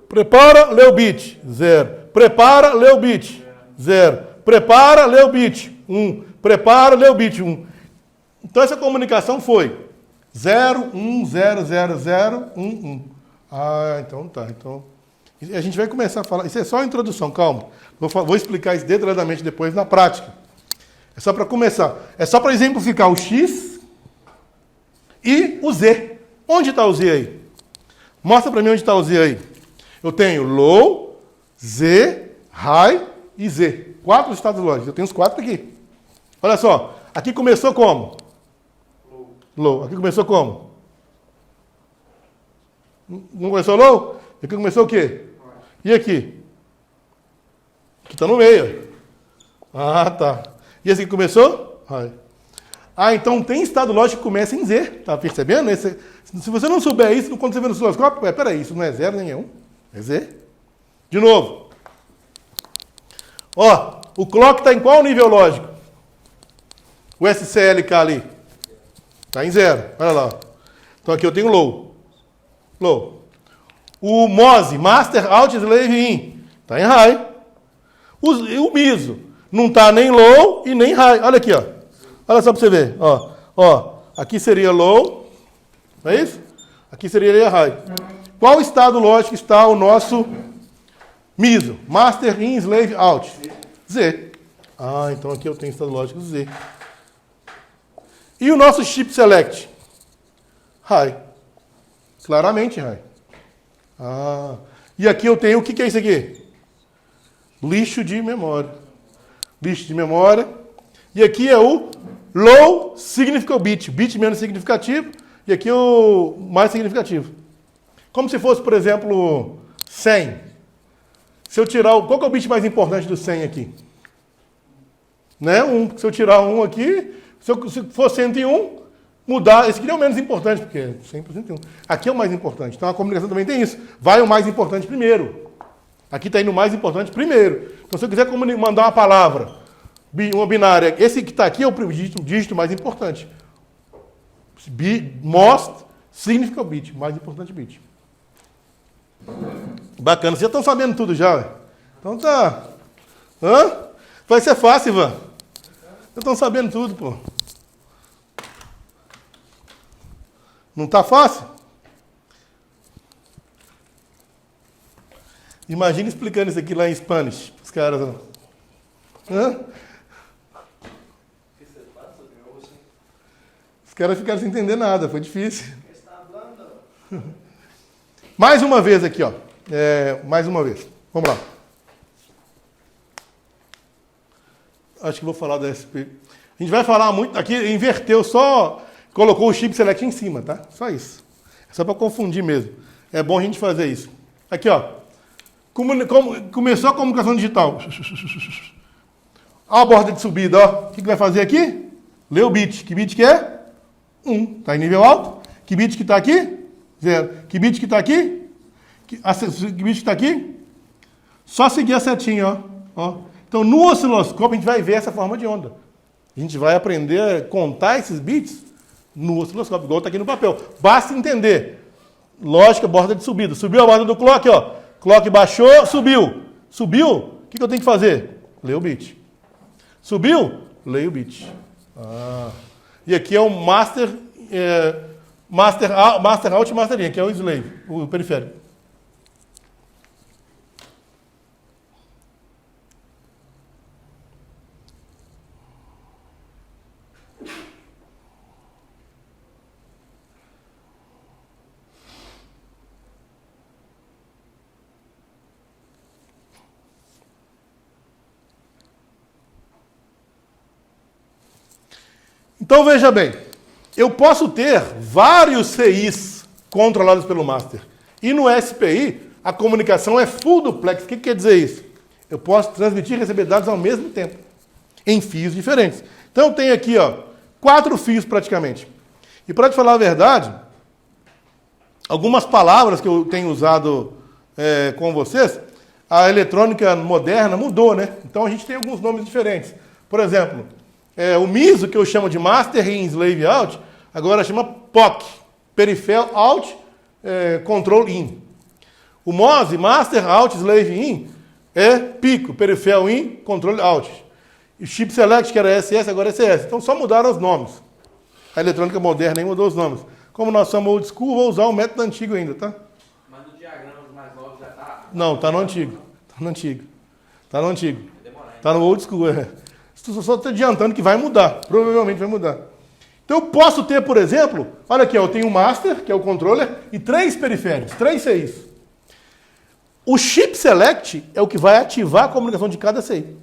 Prepara, lê o bit, 0. Prepara, lê o bit, 0. Prepara, lê o bit, 1. Prepara, lê o bit, 1. Então essa comunicação foi 0, 1, 0, 0, 0, 1, 1. Ah, então tá. Então, a gente vai começar a falar. Isso é só a introdução, calma. Vou explicar isso detalhadamente depois na prática. É só para começar. É só para exemplificar o X e o Z. Onde está o Z aí? Mostra para mim onde está o Z aí. Eu tenho low, Z, high e Z. 4 estados lógicos. Eu tenho os 4 aqui. Olha só. Aqui começou como? Low. Aqui começou como? Não começou low? Aqui começou o quê? E aqui? Aqui está no meio. Ah, tá. E esse aqui começou? High. Ah, então tem estado lógico que começa em Z. Tá percebendo? Se você não souber isso, quando você vê no osciloscópio, peraí, isso não é 0 nem é 1. É Z. De novo. Ó, o clock está em qual nível lógico? O SCLK ali. Está em 0. Olha lá. Então aqui eu tenho low. Low. O MOSE, Master Out Slave In, está em high. O MISO não está nem low e nem high. Olha aqui, ó. Olha só para você ver. Ó, aqui seria low. Não é isso? Aqui seria high. Qual estado lógico está o nosso MISO? Master In Slave Out. Z. Ah, então aqui eu tenho estado lógico Z. E o nosso chip select? High. Claramente high. Ah. E aqui eu tenho, o que é isso aqui? Lixo de memória. Lixo de memória. E aqui é o low significant bit. Bit menos significativo. E aqui o mais significativo. Como se fosse, por exemplo, 100. Se eu tirar qual que é o bit mais importante do 100 aqui? Né? 1. Se eu tirar 1 aqui, se for 101, mudar. Esse aqui é o menos importante, porque é 100%. Aqui é o mais importante. Então a comunicação também tem isso. Vai o mais importante primeiro. Aqui está indo o mais importante primeiro. Então se eu quiser mandar uma palavra, uma binária, esse que está aqui é o dígito mais importante. Most significant bit, mais importante bit. Bacana. Vocês já estão sabendo tudo já? Então tá. Hã? Vai ser fácil, Ivan. Vocês estão sabendo tudo, pô. Não tá fácil? Imagina explicando isso aqui lá em Spanish. Os caras. Hã? Os caras ficaram sem entender nada, foi difícil. Mais uma vez aqui, ó. Mais uma vez. Vamos lá. Acho que vou falar da SP. A gente vai falar muito. Aqui inverteu só. Colocou o chip select em cima, tá? Só isso. É só para confundir mesmo. É bom a gente fazer isso. Aqui, ó. Começou a comunicação digital. Olha a borda de subida, ó. O que vai fazer aqui? Lê o bit. Que bit que é? 1. Tá em nível alto. Que bit que tá aqui? 0. Que bit que tá aqui? Que bit que tá aqui? Só seguir a setinha, ó. Então, no osciloscópio, a gente vai ver essa forma de onda. A gente vai aprender a contar esses bits no osciloscópio, igual está aqui no papel. Basta entender. Lógica, borda de subida. Subiu a borda do clock, ó. Clock baixou, subiu. Subiu, o que eu tenho que fazer? Ler o bit. Subiu? Leia o bit. E aqui é o master out e master in, que é o slave, o periférico. Então veja bem, eu posso ter vários CIs controlados pelo master. E no SPI, a comunicação é full duplex. O que quer dizer isso? Eu posso transmitir e receber dados ao mesmo tempo, em fios diferentes. Então eu tenho aqui, ó, 4 fios praticamente. E para te falar a verdade, algumas palavras que eu tenho usado com vocês, a eletrônica moderna mudou, né? Então a gente tem alguns nomes diferentes. Por exemplo, o MISO, que eu chamo de Master In Slave Out, agora chama POC, Peripheral Out Control In. O MOSI, Master Out Slave In, é PICO, Peripheral In Control Out. E o Chip Select, que era SS, agora é SS. Então só mudaram os nomes. A eletrônica moderna nem mudou os nomes. Como nós somos old school, vou usar o método antigo ainda, tá? Mas no diagrama dos mais novos já tá... Não, tá no antigo. Tá no antigo. Tá no antigo. Tá no old school, Só estou adiantando que vai mudar. Provavelmente vai mudar. Então eu posso ter, por exemplo, olha aqui, eu tenho o master, que é o controller, e 3 periféricos, 3 CIs. O chip select é o que vai ativar a comunicação de cada CI.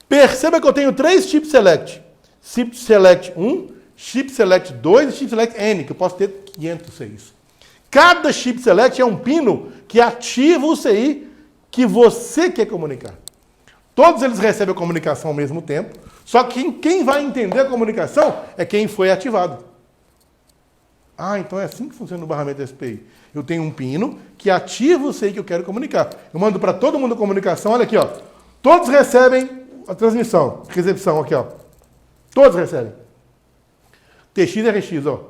Perceba que eu tenho 3 chip select. Chip select 1, chip select 2 e chip select N, que eu posso ter 500 CIs. Cada chip select é um pino que ativa o CI que você quer comunicar. Todos eles recebem a comunicação ao mesmo tempo, só que quem vai entender a comunicação é quem foi ativado. Então é assim que funciona o barramento SPI. Eu tenho um pino que ativa o CI que eu quero comunicar. Eu mando para todo mundo a comunicação, olha aqui, ó. Todos recebem a transmissão, recepção aqui, ó. Todos recebem. TX e RX, ó.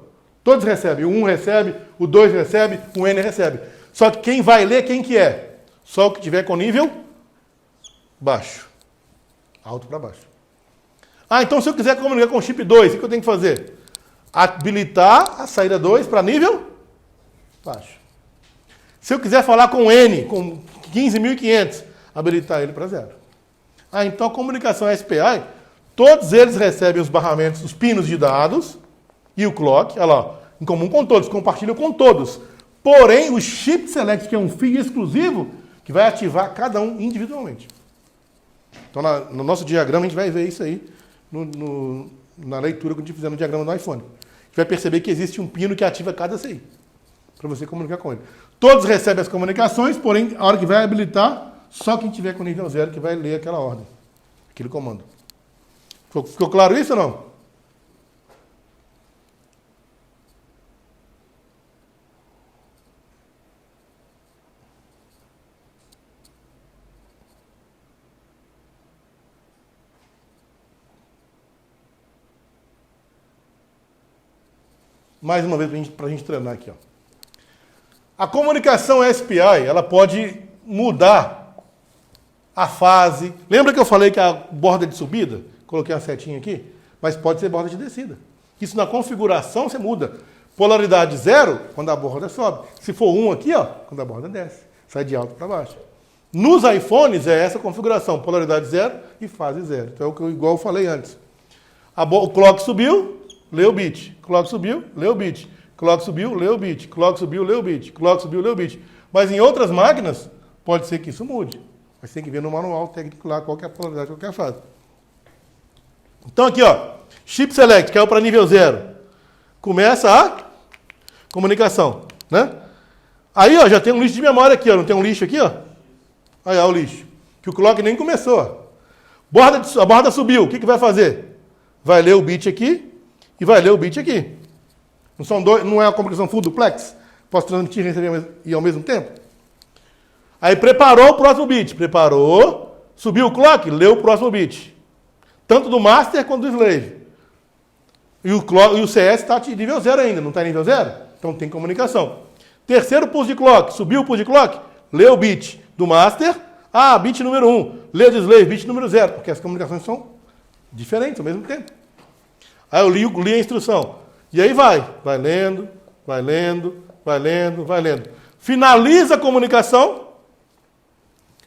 Todos recebem. O 1 recebe, o 2 recebe, o N recebe. Só que quem vai ler, quem que é? Só o que tiver com nível baixo. Alto para baixo. Então se eu quiser comunicar com o chip 2, o que eu tenho que fazer? Habilitar a saída 2 para nível baixo. Se eu quiser falar com N, com 15.500, habilitar ele para 0. Então a comunicação SPI, todos eles recebem os barramentos, os pinos de dados e o clock, olha lá, em comum com todos, compartilham com todos. Porém, o chip select, que é um fio exclusivo, que vai ativar cada um individualmente. Então, no nosso diagrama, a gente vai ver isso aí, na leitura que a gente fizer no diagrama do iPhone. A gente vai perceber que existe um pino que ativa cada CI, para você comunicar com ele. Todos recebem as comunicações, porém, a hora que vai habilitar, só quem tiver com nível 0 que vai ler aquela ordem, aquele comando. Ficou claro isso ou não? Mais uma vez para a gente treinar aqui, ó. A comunicação SPI, ela pode mudar a fase. Lembra que eu falei que a borda de subida? Coloquei uma setinha aqui. Mas pode ser borda de descida. Isso na configuração você muda. Polaridade 0, quando a borda sobe. Se for 1 aqui, ó, quando a borda desce. Sai de alto para baixo. Nos iPhones é essa configuração, polaridade 0 e fase 0. Então é o que igual eu falei antes. O clock subiu, leu o bit. Clock subiu, leu o bit. Clock subiu, leu o bit. Clock subiu, leu o bit. Clock subiu, leu o bit. Mas em outras máquinas, pode ser que isso mude. Mas tem que ver no manual técnico lá qual que é a polaridade, qual que é a fase. Então aqui, ó, chip select, caiu para nível 0. Começa a comunicação, né? Aí, ó, já tem um lixo de memória aqui, ó. Não tem um lixo aqui, ó? Aí, ó, o lixo. Que o clock nem começou, ó. A borda subiu, o que vai fazer? Vai ler o bit aqui e vai ler o bit aqui. Não são dois, não é uma comunicação full duplex? Posso transmitir e receber ao mesmo tempo? Aí preparou o próximo bit. Preparou, subiu o clock, leu o próximo bit. Tanto do master quanto do slave. E o CS está em nível 0 ainda, não está em nível 0? Então tem comunicação. Terceiro pulse de clock, subiu o pulse de clock, leu o bit do master. Ah, bit número 1, leu do slave, bit número 0, porque as comunicações são diferentes ao mesmo tempo. Aí eu li a instrução. E aí vai lendo, vai lendo, vai lendo, vai lendo. Finaliza a comunicação.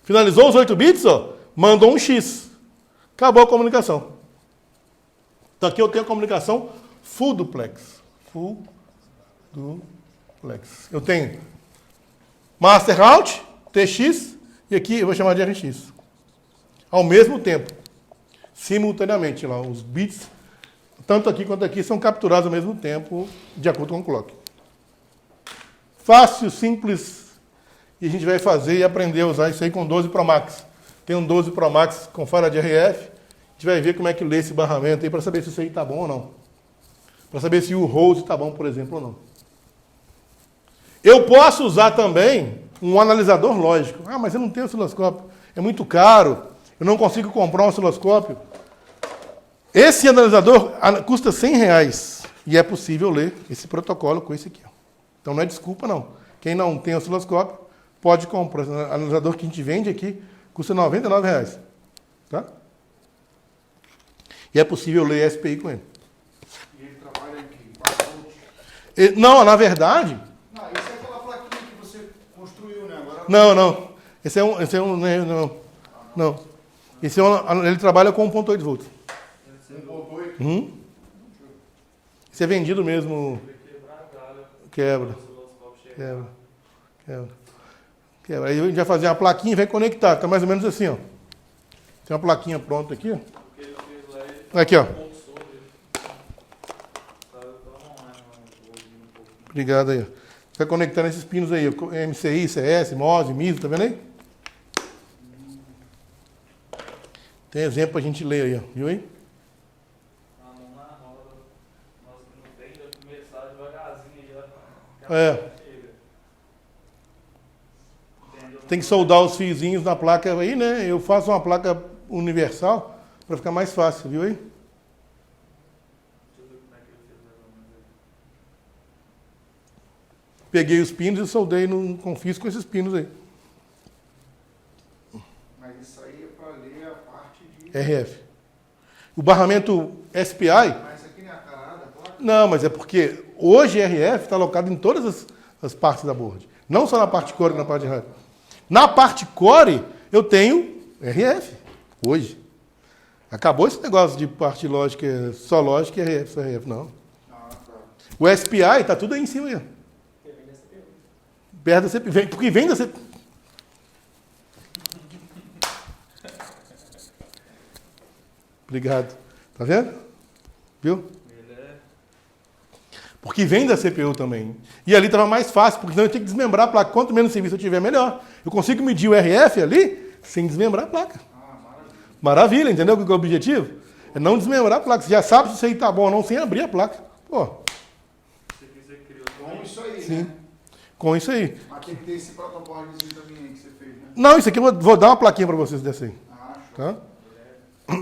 Finalizou os 8 bits, ó, mandou um X. Acabou a comunicação. Então aqui eu tenho a comunicação full duplex. Full duplex. Eu tenho master out, TX, e aqui eu vou chamar de RX. Ao mesmo tempo. Simultaneamente, lá, os bits, tanto aqui quanto aqui, são capturados ao mesmo tempo, de acordo com o clock. Fácil, simples, e a gente vai fazer e aprender a usar isso aí com 12 Pro Max. Tem um 12 Pro Max com fara de RF, a gente vai ver como é que lê esse barramento aí, para saber se isso aí está bom ou não. Para saber se o host está bom, por exemplo, ou não. Eu posso usar também um analisador lógico. Ah, mas eu não tenho osciloscópio, é muito caro, eu não consigo comprar um osciloscópio. Esse analisador custa R$100 e é possível ler esse protocolo com esse aqui. Então não é desculpa, não. Quem não tem osciloscópio pode comprar. O analisador que a gente vende aqui custa R$99. Tá? E é possível ler SPI com ele. E ele trabalha em que? Não, na verdade... Não, isso é aquela plaquinha que você construiu, né? Agora... Não. Esse é um não. Ele trabalha com 1.8 volts. 1.8? Uhum. Isso é vendido mesmo. Quebra. Aí a gente vai fazer uma plaquinha e vai conectar. Tá mais ou menos assim, ó. Tem uma plaquinha pronta aqui, ó. Aqui, ó. Obrigado aí, ó. Vai conectando esses pinos aí, MCI, CS, MOS, MISO, tá vendo aí? Tem exemplo pra gente ler aí, ó. Viu aí? Tem que soldar os fiozinhos na placa aí, né? Eu faço uma placa universal para ficar mais fácil, viu aí? Peguei os pinos e soldei no confis com esses pinos aí. Mas isso aí é para ler a parte de... RF. O barramento SPI... Mas isso aqui não é a carada, placa? Não, mas é porque hoje RF está alocado em todas as partes da board. Não só na parte core, na parte de rádio. Na parte core, eu tenho RF, hoje. Acabou esse negócio de parte lógica, só lógica e RF, só RF, não. Ah, tá. O SPI está tudo aí em cima aí. Perto da CPU. Porque vem da CPU. Obrigado. Tá vendo? Viu? Porque vem da CPU também. E ali estava mais fácil, porque senão eu tinha que desmembrar a placa. Quanto menos serviço eu tiver, melhor. Eu consigo medir o RF ali sem desmembrar a placa. Maravilha, entendeu qual é o objetivo? É não desmembrar a placa. Você já sabe se isso aí está bom ou não sem abrir a placa. Pô. Com isso aí, Sim. né? Com isso aí. Mas tem que ter esse protocolo também aí que você fez, né? Não, isso aqui eu vou dar uma plaquinha para vocês dessa aí. Ah, show. Tá? A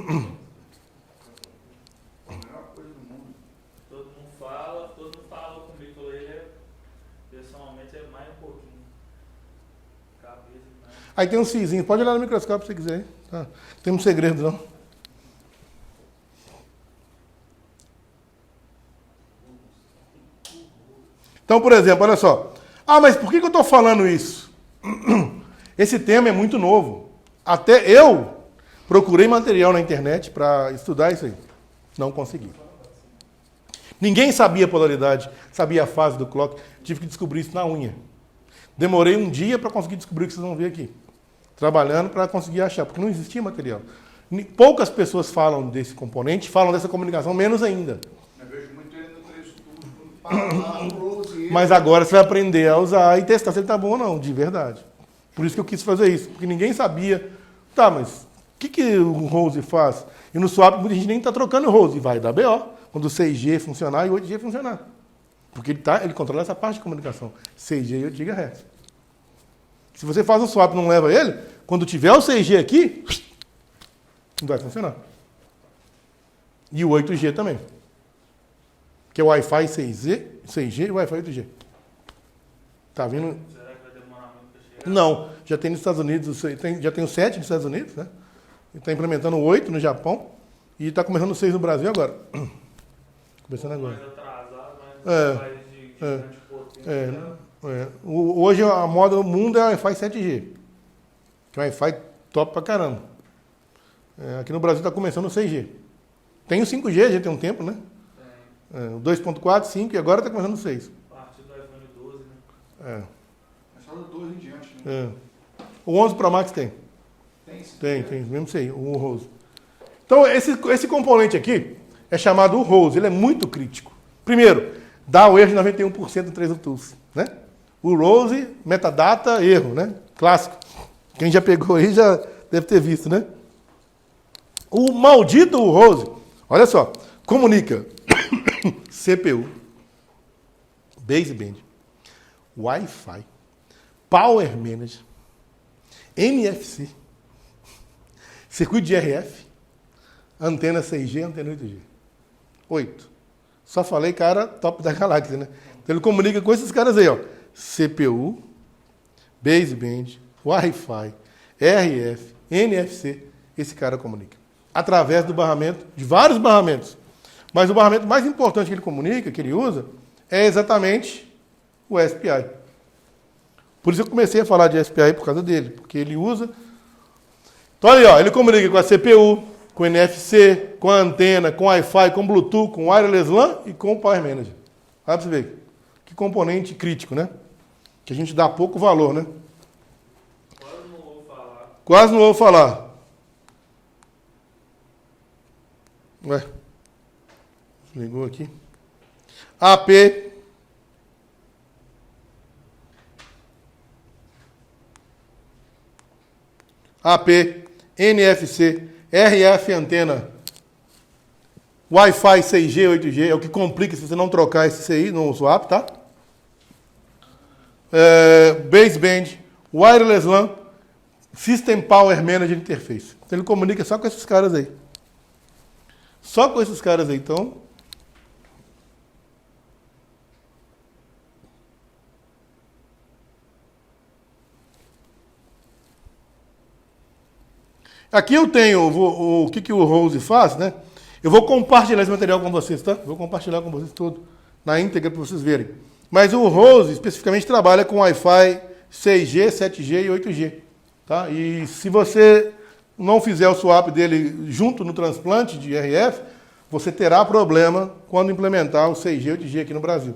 melhor coisa do mundo. Todo mundo fala comigo, falou, ele pessoalmente é mais um pouquinho. Cabeça, né? Aí tem uns fiozinhos. Pode olhar no microscópio se você quiser. Tá? Não tem um segredo, não. Então, por exemplo, olha só. Ah, mas por que eu estou falando isso? Esse tema é muito novo. Até eu procurei material na internet para estudar isso aí. Não consegui. Ninguém sabia a polaridade, sabia a fase do clock. Tive que descobrir isso na unha. Demorei um dia para conseguir descobrir o que vocês vão ver aqui. Trabalhando para conseguir achar, porque não existia material. Poucas pessoas falam desse componente, falam dessa comunicação, menos ainda. Eu vejo muito ele no trecho do Mas agora você vai aprender a usar e testar se ele está bom ou não, de verdade. Por isso que eu quis fazer isso, porque ninguém sabia. Tá, mas o que o Rose faz? E no swap muita gente nem está trocando o Rose, vai dar BO, quando o 6G funcionar e o 8G funcionar. Porque ele controla essa parte de comunicação, 6G e 8 GHz. Se você faz um swap e não leva ele, quando tiver o 6G aqui, não vai funcionar. E o 8G também. Que é o Wi-Fi 6G e o Wi-Fi 8G. Tá vindo? Será que vai demorar muito para chegar? Não, já tem nos Estados Unidos, já tem o 7 nos Estados Unidos, né? Está implementando o 8 no Japão e está começando o 6 no Brasil agora. Começando agora. Mais atrasado, mas mais de grande potência. Hoje a moda no mundo é o Wi-Fi 7G. Que é um Wi-Fi top pra caramba. Aqui no Brasil está começando o 6G. Tem o 5G, já tem um tempo, né? O 2.4, 5 e agora está começando o 6. A partir do iPhone 12, né? É só do 12 em diante, né? O 11 Pro Max tem. Tem? Tem, mesmo sei, o Rose. Então, esse componente aqui é chamado o Rose, ele é muito crítico. Primeiro, dá o erro de 91% no 3 Tools, né? O Rose, metadata, erro, né? Clássico. Quem já pegou aí já deve ter visto, né? O maldito Rose, olha só, comunica CPU, baseband, Wi-Fi, Power Manager, NFC, circuito de RF, antena 6G, antena 8G. 8. Só falei, cara, top da galáxia, né? Então ele comunica com esses caras aí, ó. CPU, baseband, Wi-Fi, RF, NFC, esse cara comunica. Através do barramento, de vários barramentos. Mas o barramento mais importante que ele comunica, que ele usa, é exatamente o SPI. Por isso eu comecei a falar de SPI por causa dele, porque ele usa... Então aí, ó, ele comunica com a CPU, com o NFC, com a antena, com Wi-Fi, com Bluetooth, com Wireless LAN e com o Power Manager. Olha pra você ver. Que componente crítico, né? Que a gente dá pouco valor, né? Quase não vou falar. Quase não ouvo falar. Ué. Ligou aqui. AP. AP, NFC, RF antena, Wi-Fi 6G, 8G, é o que complica se você não trocar esse CI no swap, tá? Baseband, Wireless LAN, System Power Manager Interface. Então ele comunica só com esses caras aí. Só com esses caras aí, então... Aqui eu tenho o que o Rose faz, né? Eu vou compartilhar esse material com vocês, tá? Vou compartilhar com vocês tudo na íntegra para vocês verem. Mas o Rose especificamente trabalha com Wi-Fi 6G, 7G e 8G, tá? E se você não fizer o swap dele junto no transplante de RF, você terá problema quando implementar o 6G e 8G aqui no Brasil.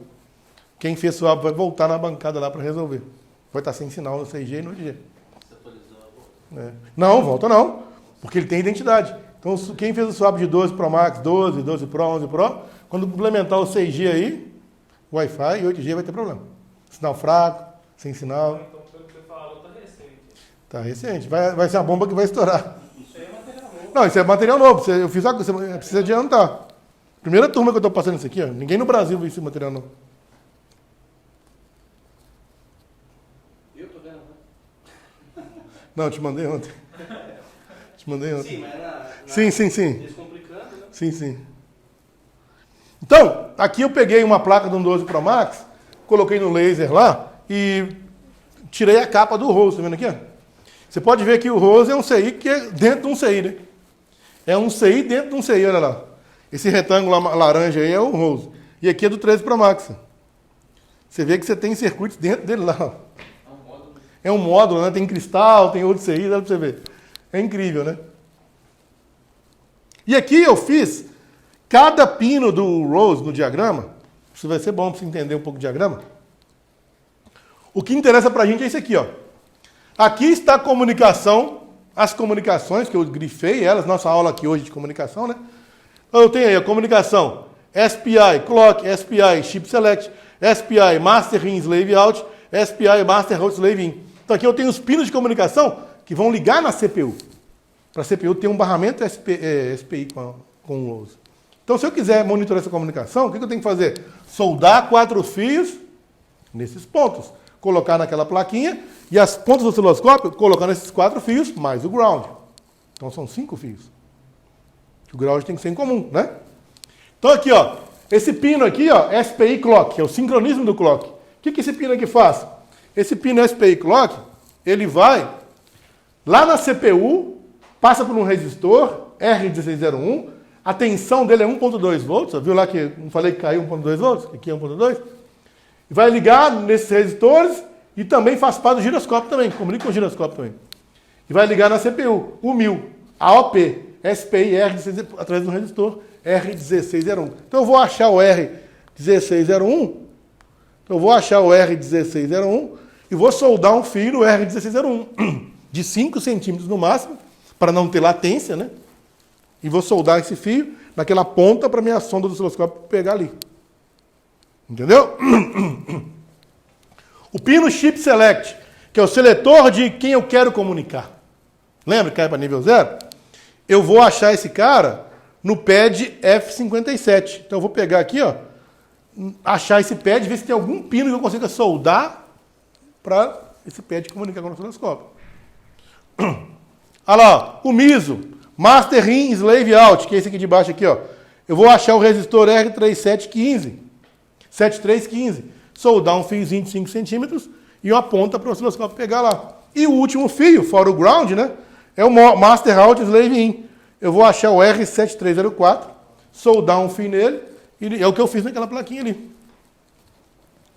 Quem fez swap vai voltar na bancada lá para resolver. Vai estar sem sinal no 6G e no 8G. Não, volta não, porque ele tem identidade. Então, quem fez o swap de 12 Pro Max, 12, 12 Pro, 11 Pro, quando implementar o 6G aí, Wi-Fi e 8G vai ter problema. Sinal fraco, sem sinal. Então, pelo que você falou, tá recente. Tá recente. Vai ser a bomba que vai estourar. Isso aí é material novo. Não, isso é material novo. Eu fiz algo, você precisa adiantar. Primeira turma que eu estou passando isso aqui, ó. Ninguém no Brasil viu esse material novo. Eu tô vendo, né? Não, eu te mandei ontem. Te mandei ontem. Sim, mas Sim. descomplicando, né? Sim. Então, aqui eu peguei uma placa de um 12 Pro Max, coloquei no laser lá e tirei a capa do Rose, tá vendo aqui? Ó? Você pode ver que o Rose é um CI que é dentro de um CI, né? É um CI dentro de um CI, olha lá. Esse retângulo laranja aí é o Rose. E aqui é do 13 Pro Max. Você vê que você tem circuitos dentro dele lá. Ó. É um módulo, né? Tem cristal, tem outro CI, dá pra você ver. É incrível, né? E aqui eu fiz cada pino do Rose no diagrama. Isso vai ser bom para você entender um pouco de diagrama. O que interessa pra gente é isso aqui, ó. Aqui está a comunicação, as comunicações, que eu grifei elas, nossa aula aqui hoje de comunicação, né? Eu tenho aí a comunicação SPI, Clock, SPI, Chip Select, SPI, Master In, Slave Out, SPI, Master Out, Slave In. Então aqui eu tenho os pinos de comunicação que vão ligar na CPU. Para a CPU ter um barramento SPI com o Rose. Então se eu quiser monitorar essa comunicação, o que eu tenho que fazer? Soldar 4 fios nesses pontos. Colocar naquela plaquinha e as pontas do osciloscópio colocar nesses 4 fios mais o ground. Então são 5 fios. O ground tem que ser em comum, né? Então aqui, ó, esse pino aqui, ó, SPI Clock, que é o sincronismo do clock. O que esse pino aqui faz? Esse pino SPI Clock, ele vai lá na CPU, passa por um resistor R1601, a tensão dele é 1.2 volts, viu lá que eu falei que caiu 1.2 volts? Aqui é 1.2. Vai ligar nesses resistores e também faz parte do giroscópio também, comunica com o giroscópio também. E vai ligar na CPU, o 1000, AOP, SPI R16, através do resistor R1601. Então eu vou achar o R1601, e vou soldar um fio no R1601, de 5 centímetros no máximo, para não ter latência, né? E vou soldar esse fio naquela ponta para minha sonda do osciloscópio pegar ali. Entendeu? O pino Chip Select, que é o seletor de quem eu quero comunicar. Lembra que cai para nível 0? Eu vou achar esse cara no pad F57. Então eu vou pegar aqui, ó, achar esse pad, ver se tem algum pino que eu consiga soldar para esse pad comunicar com o osciloscópio. Olha lá, ó, o MISO, Master In, Slave Out, que é esse aqui de baixo aqui, ó. Eu vou achar o resistor R3715, 7315, soldar um fiozinho de 5 centímetros e uma ponta para o osciloscópio pegar lá. E o último fio, fora o ground, né, é o Master Out Slave In. Eu vou achar o R7304, soldar um fio nele, e é o que eu fiz naquela plaquinha ali.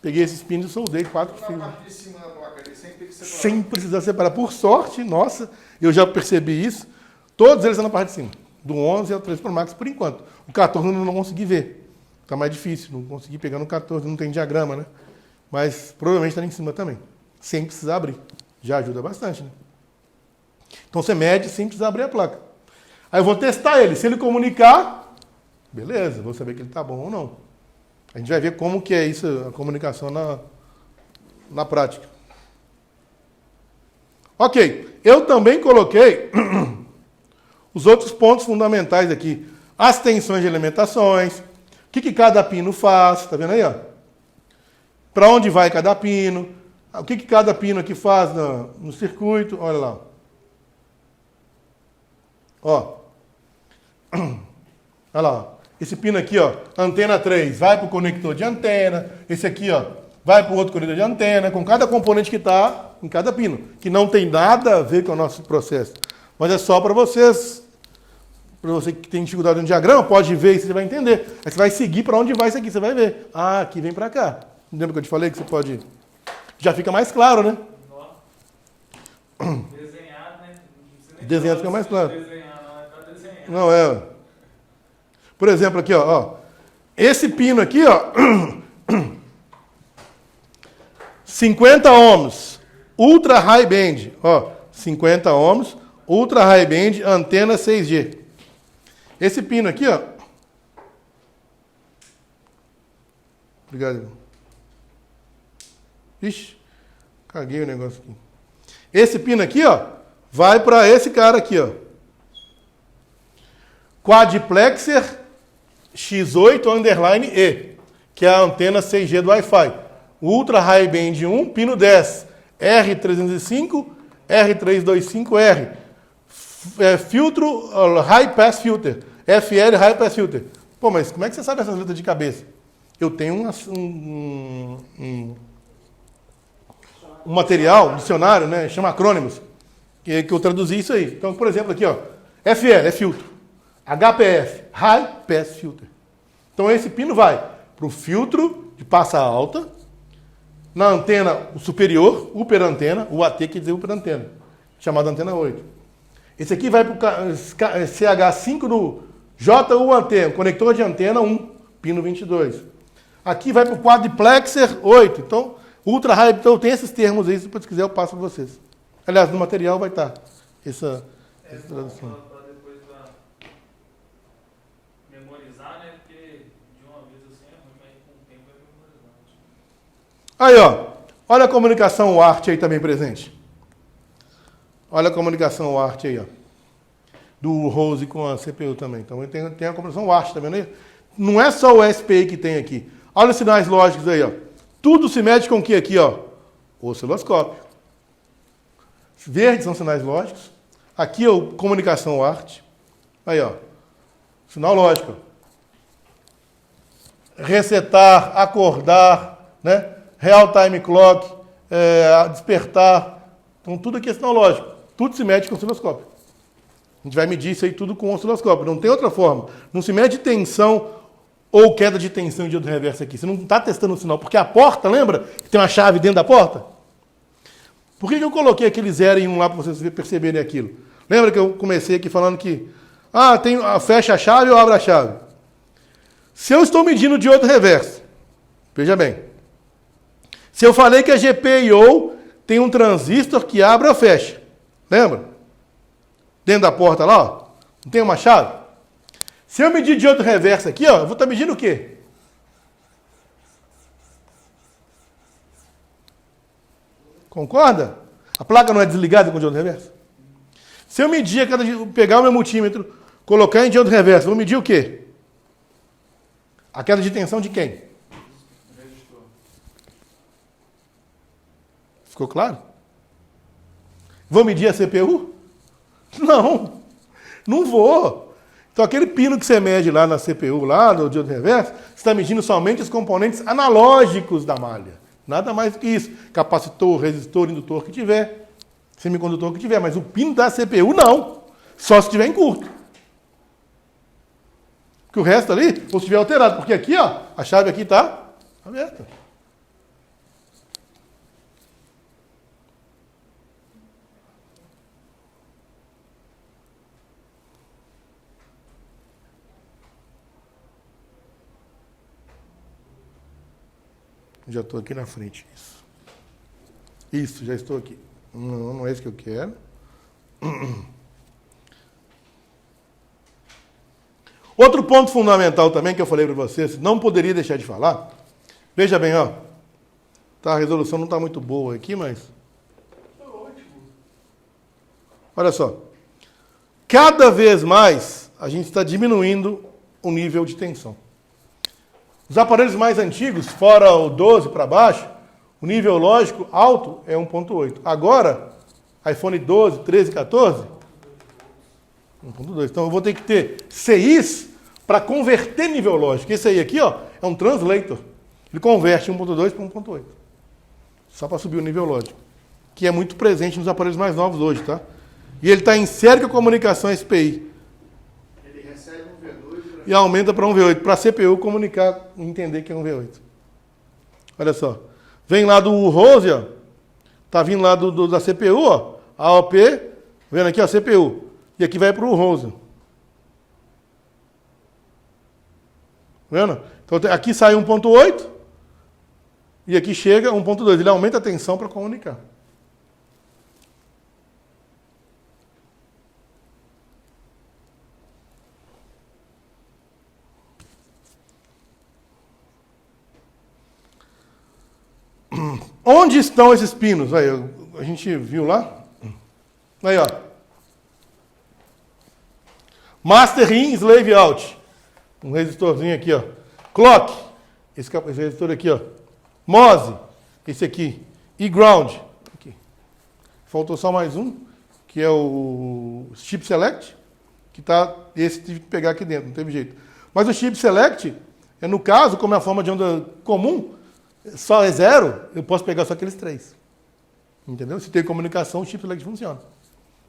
Peguei esses pinos e soldei 4 fios. Na parte de cima da placa ali, sem ter que separar. Sem precisar separar. Por sorte, nossa, eu já percebi isso. Todos eles estão na parte de cima. Do 11 ao 13 Pro Max, por enquanto. O 14 eu não consegui ver. Está mais difícil. Não consegui pegar no 14, não tem diagrama, né? Mas provavelmente está ali em cima também. Sem precisar abrir. Já ajuda bastante, né? Então você mede sem precisar abrir a placa. Aí eu vou testar ele. Se ele comunicar, beleza, vou saber que ele está bom ou não. A gente vai ver como que é isso, a comunicação na prática. Ok, eu também coloquei os outros pontos fundamentais aqui. As tensões de alimentações, o que cada pino faz, tá vendo aí, ó? Para onde vai cada pino, o que cada pino aqui faz no circuito, olha lá. Ó. Olha lá, ó. Esse pino aqui, ó, antena 3, vai para o conector de antena. Esse aqui, ó, vai para o outro conector de antena, com cada componente que está em cada pino, que não tem nada a ver com o nosso processo. Mas é só para vocês, para você que tem dificuldade no diagrama, pode ver e você vai entender. Aí você vai seguir para onde vai isso aqui, você vai ver. Ah, aqui vem para cá. Lembra que eu te falei que você pode... Já fica mais claro, né? Desenhado, né? Desenhado fica mais claro. Desenhar, não é para desenhar. Não é. Por exemplo, aqui, ó. Esse pino aqui, ó. 50 ohms. Ultra high band. Ó, 50 ohms. Ultra high band, antena 6G. Esse pino aqui, ó. Obrigado. Ixi, caguei o negócio aqui. Esse pino aqui, ó, vai para esse cara aqui, ó. Quadplexer X8_E, que é a antena 6G do Wi-Fi. Ultra High Band 1, pino 10, R305, R325R. Filtro High Pass Filter, FL High Pass Filter. Pô, mas como é que você sabe essas letras de cabeça? Eu tenho um material, um dicionário, né? Chama acrônimos, que eu traduzi isso aí. Então, por exemplo, aqui, ó, FL é filtro. HPF, High Pass Filter. Então esse pino vai para o filtro de passa alta, na antena superior, upperantena, o AT quer dizer upperantena, chamada antena 8. Esse aqui vai para o CH5 no JUAT, conector de antena 1, pino 22. Aqui vai para o quadplexer 8. Então, ultra high, então tem esses termos aí, se você quiser eu passo para vocês. Aliás, no material vai estar essa tradução. Para depois memorizar, né? Porque de uma vez assim é ruim, mas com o tempo vai memorizar. Aí, ó. Olha a comunicação UART aí também presente. Olha a comunicação UART aí, ó. Do Rose com a CPU também. Então tem a comunicação UART também, né? Não é só o SPI que tem aqui. Olha os sinais lógicos aí, ó. Tudo se mede com o que aqui, ó? Osciloscópio. Verdes são sinais lógicos. Aqui, ó, comunicação UART. Aí, ó. Sinal lógico. Resetar, acordar, né? Real time clock, despertar. Então, tudo aqui é sinal lógico. Tudo se mede com osciloscópio. A gente vai medir isso aí tudo com osciloscópio. Não tem outra forma. Não se mede tensão ou queda de tensão em diodo reverso aqui. Você não está testando o sinal. Porque a porta, lembra? Que tem uma chave dentro da porta? Por que eu coloquei aquele 0 e 1 lá para vocês perceberem aquilo? Lembra que eu comecei aqui falando que fecha a chave ou abre a chave? Se eu estou medindo o diodo reverso, veja bem. Se eu falei que a GPIO tem um transistor que abre ou fecha. Lembra? Dentro da porta lá, ó, não tem uma chave? Se eu medir diodo reverso aqui, ó, eu vou estar medindo o quê? Concorda? A placa não é desligada com o diodo reverso? Se eu medir, pegar o meu multímetro, colocar em diodo reverso, vou medir o quê? A queda de tensão de quem? Ficou claro? Vou medir a CPU? Não, não vou. Então aquele pino que você mede lá na CPU, lá no diodo reverso, você está medindo somente os componentes analógicos da malha. Nada mais do que isso. Capacitor, resistor, indutor que tiver, semicondutor que tiver. Mas o pino da CPU não. Só se estiver em curto. Porque o resto ali, ou se estiver alterado. Porque aqui, ó, a chave aqui está aberta. Já estou aqui na frente. Isso, já estou aqui. Não é isso que eu quero. Outro ponto fundamental também que eu falei para vocês, não poderia deixar de falar. Veja bem, ó. Tá, a resolução não está muito boa aqui, mas... Olha só. Cada vez mais a gente está diminuindo o nível de tensão. Os aparelhos mais antigos, fora o 12 para baixo, o nível lógico alto é 1.8. Agora, iPhone 12, 13, 14, 1.2. Então eu vou ter que ter CIs para converter nível lógico. Esse aí aqui, ó, é um translator. Ele converte 1.2 para 1.8. Só para subir o nível lógico. Que é muito presente nos aparelhos mais novos hoje, tá? E ele está em série com a comunicação SPI. E aumenta para 1V8, para a CPU comunicar, entender que é 1V8. Olha só. Vem lá do Rose, ó. Tá vindo lá da CPU, ó. AOP, vendo aqui, ó, CPU. E aqui vai para o Rose. Vendo? Então aqui sai 1.8 e aqui chega 1.2. Ele aumenta a tensão para comunicar. Onde estão esses pinos? Aí, a gente viu lá. Aí, ó. Master in, slave out. Um resistorzinho aqui, ó. Clock. Esse resistor aqui, ó. MOSE. Esse aqui. E ground. Aqui. Faltou só mais um, que é o chip select. Que tá. Esse tive que pegar aqui dentro, não teve jeito. Mas o chip select, no caso, como é a forma de onda comum, só é 0, eu posso pegar só aqueles 3. Entendeu? Se tem comunicação, o chip select funciona.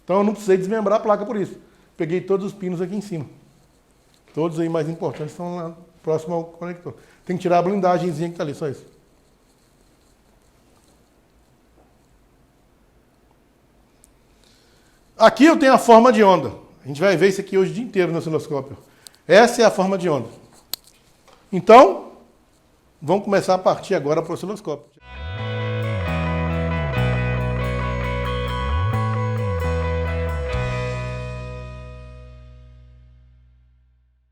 Então eu não precisei desmembrar a placa por isso. Peguei todos os pinos aqui em cima. Todos aí mais importantes estão lá próximo ao conector. Tem que tirar a blindagemzinha que está ali, só isso. Aqui eu tenho a forma de onda. A gente vai ver isso aqui hoje o dia inteiro no osciloscópio. Essa é a forma de onda. Então, vamos começar a partir agora para o osciloscópio.